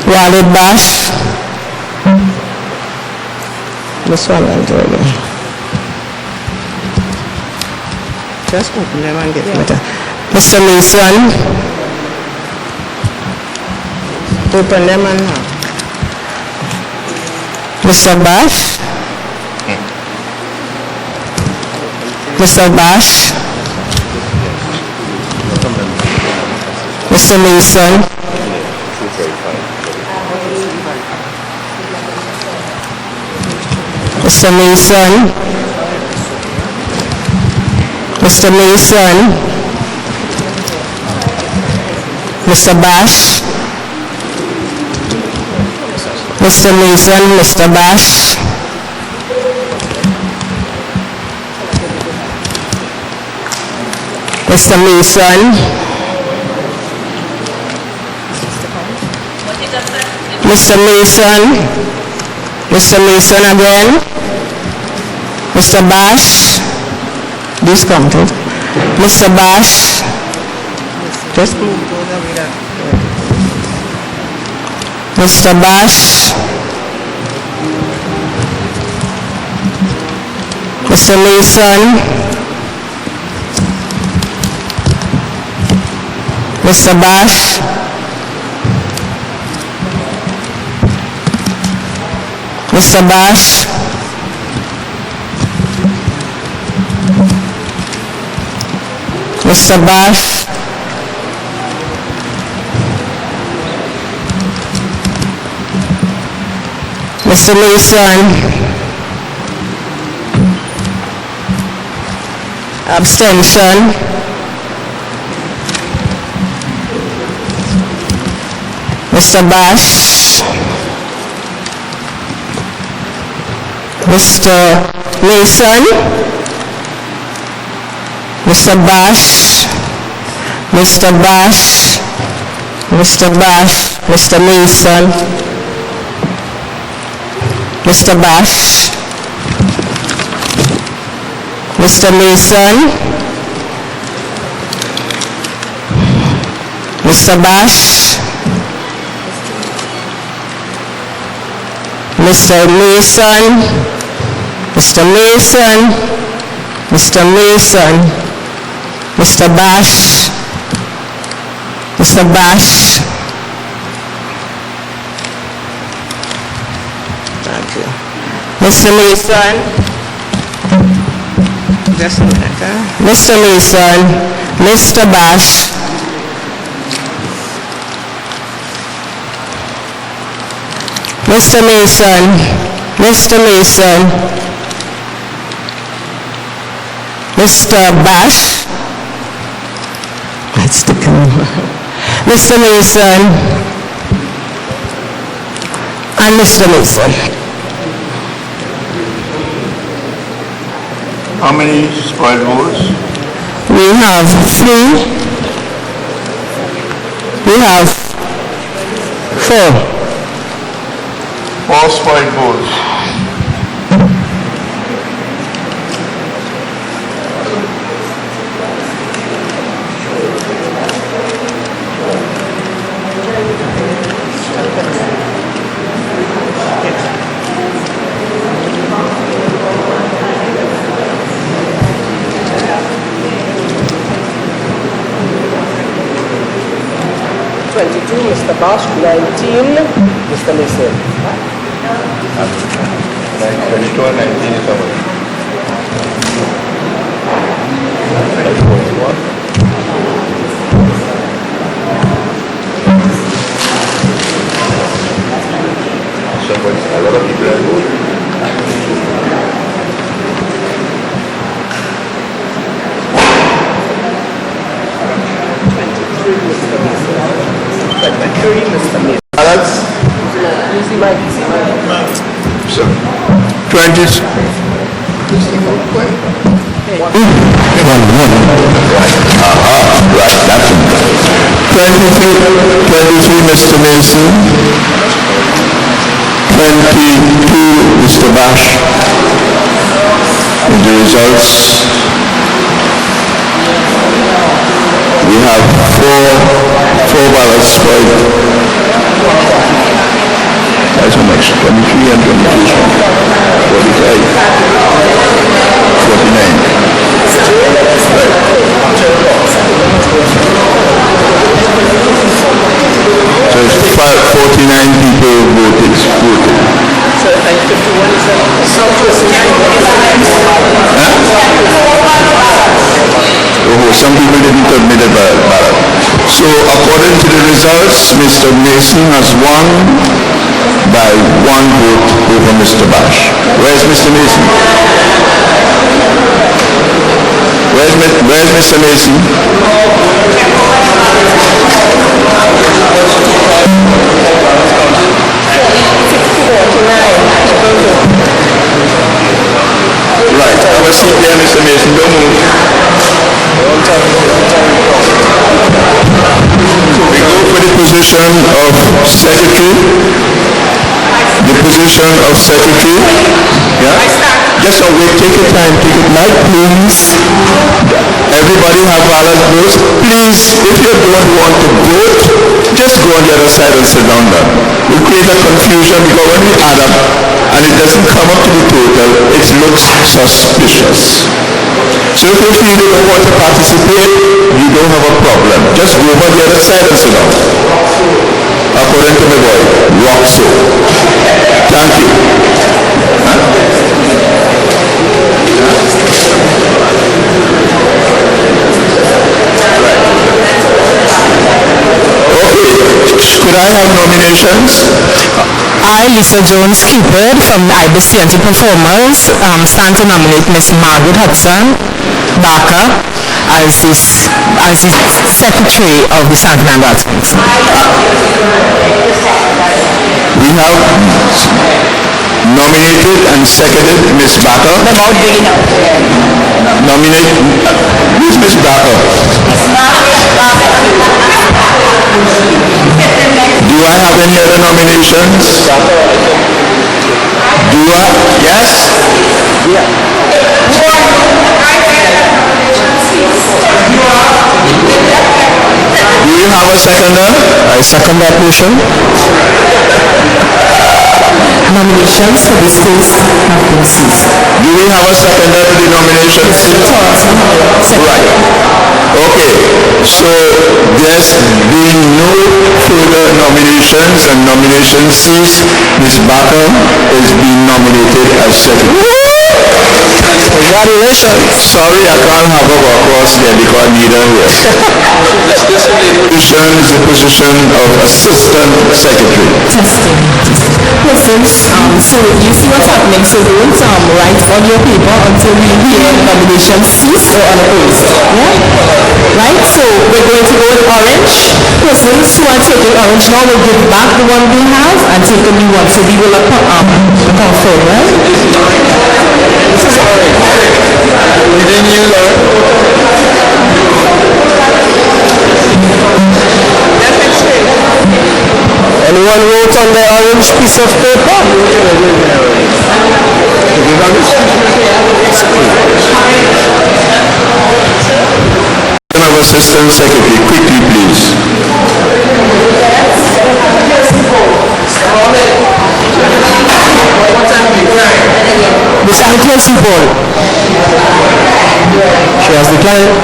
Wale Bash. This one I'll do again. Just open them and get better. Mr. Mason. Open them and now. Mr. Bash. Mr. Bash. Mr. Mason. Mr. Mason. Mr. Mason. Mr. Bash. Mr. Mason, Mr. Bash. Mr. Mason. Mr. Mason. Mr. Mason again. Mr. Bash. Discounted. Mr. Bash. Just move those away there. Mr. Bash. Mr. Mason. Mr. Bash. Mr. Bash. Mr. Bash. Mr. Mason. Abstention. Mr. Bash. Mr. Mason. Mr. Bash. Mr. Bash. Mr. Bash. Mr. Mason. Mr. Bash. Mr. Mason. Mr. Bash. Mr. Mason. Mr. Mason. Mr. Mason. Mr. Bash. Mr. Bash. Thank you. Mr. Mason. Just a minute, huh? Mr. Mason. Mr. Bash. Mr. Mason. Mr. Mason. Mr. Bash. That's the Mr. Mason. And Mr. Mason. How many spoiled votes? We We have 3. We have 4. 4 spoiled votes. Mr. Bosch, 19, Mr. Mason. 22 and 19 is our. So a lot of people are voting. So, 20. Right, that's it. 23, Mr. Mason. 22, Mr. Bash. And the results, we have four ballots spoiled. That's how much? 23 and 22, 45, 49. So it's 49 people voted. So, and 51 is some people didn't submit a ballot. So according to the results, Mr. Mason has won by 1 vote over Mr. Bash. Where's Mr. Mason? Where's Mr. Mason? Right, I will see there, Mr. Mason. Don't move. We go for the position of secretary. The position of secretary. Yeah? Just wait, take your time, take it light, please. Everybody have valid votes. Please, if you don't want to vote, just go on the other side and sit down there. We create a confusion because when we add up and it doesn't come up to the total, it looks suspicious. So if you feel you don't want to participate, you don't have a problem. Just go on the other side and sit down. According to my boy, rock so. Thank you. Okay, could I have nominations? I, Lisa Jones Cupid from the IBCNT Performers, stand to nominate Miss Margaret Hudson Barker as the Secretary of the San Fernando Arts Council. We have nominated and seconded Miss Barker. Nominate. Who's Miss Barker? Do I have any other nominations? Do I? Yes? Do you have a seconder? I second that motion. Nominations for this case have been ceased. Do we have a seconder to the nominations? Right. Okay. So there's been no further nominations and nominations ceased. Ms. Barker is being nominated as secretary. Congratulations. Sorry, I can't have her across there because neither here. Position is the position of assistant secretary. So you see what's happening, so don't write on your paper until we hear nominations cease or unopposed. Yeah? Right? So we're going to go with orange. Persons who are taking orange now will give back the one they have and take a new one. So we will confirm, right? This is orange. We didn't use orange. and wrote on the orange piece of paper. Assistant Secretary, quickly please. Ms. Anthea Paul. She has declared.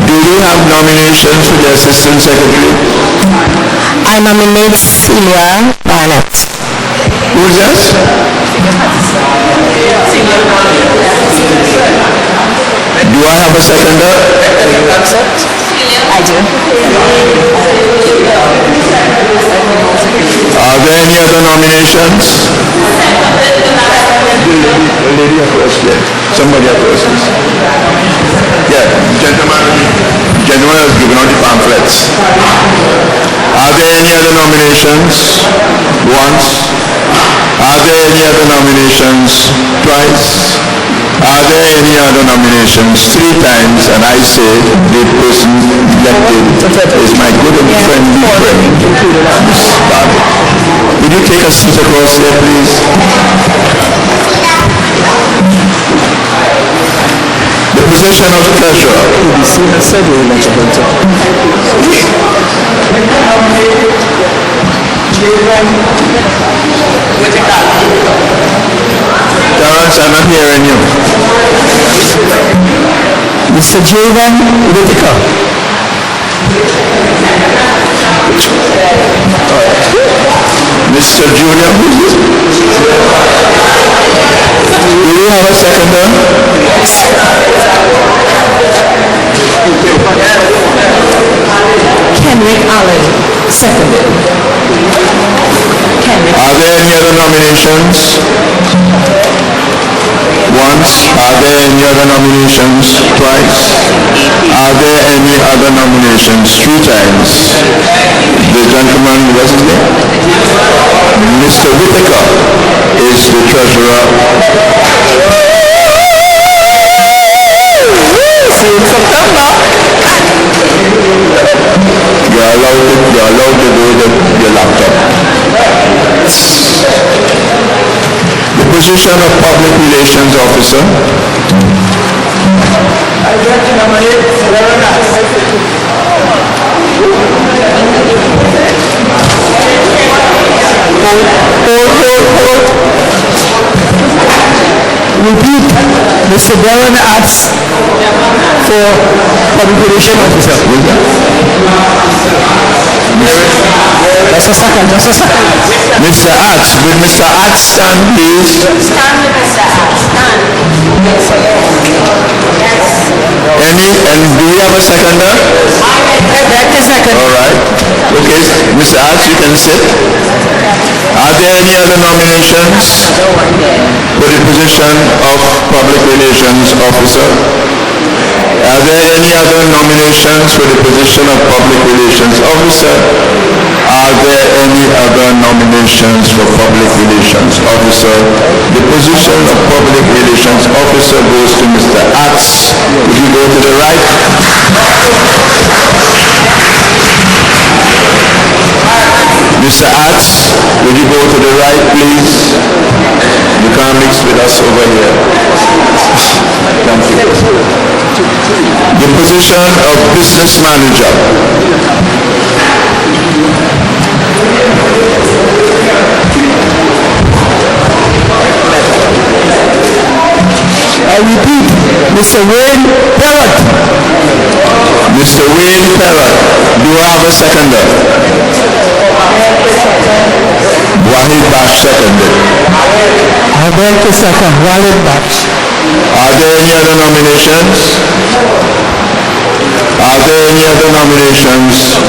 Do we have nominations for the Assistant Secretary? I nominate Celia Barnett. Who's that? Do I have a seconder? I do. Are there any other nominations? The lady first, yeah. Somebody first. Yeah, gentleman has given out the pamphlets. Are there any other nominations? Once. Are there any other nominations? Twice. Are there any other nominations? 3 times, and I say the person elected is my good and friendly friend, Mrs. Barnett. Would you take a seat across here, please? The position of treasurer. Terrence, I'm not hearing you. Mr. Javan Whitaker. Mr. Julian, do you have a seconder? Kenrick Allen, seconded. Are there any other nominations? Once. Are there any other nominations? Twice. Are there any other nominations? 3 times. The gentleman, what's his name? Mr. Whitaker is the treasurer. You're allowed to do your laptop. The position of Public Relations Officer. I get to nominate Repeat. Mr. Darren asks for Public Relations Officer. Just a second. Mr. Arts, will Mr. Arts stand, please? Stand with Mr. Arts. Stand. And do we have a seconder? All right. Okay, Mr. Arts, you can sit. Are there any other nominations for the position of Public Relations Officer? Are there any other nominations for the position of Public Relations Officer? Are there any other nominations for Public Relations Officer? The position of Public Relations Officer goes to Mr. Arts. Would you go to the right? Mr. Arts, would you go to the right, please? You can't mix with us over here. Thank you. The position of Business Manager. I repeat, Mr. Wayne Perrott. Mr. Wayne Perrott. Do I have a seconder? Wahid Bash seconded. I beg to second. Wahid Bash. Are there any other nominations? Are there any other nominations?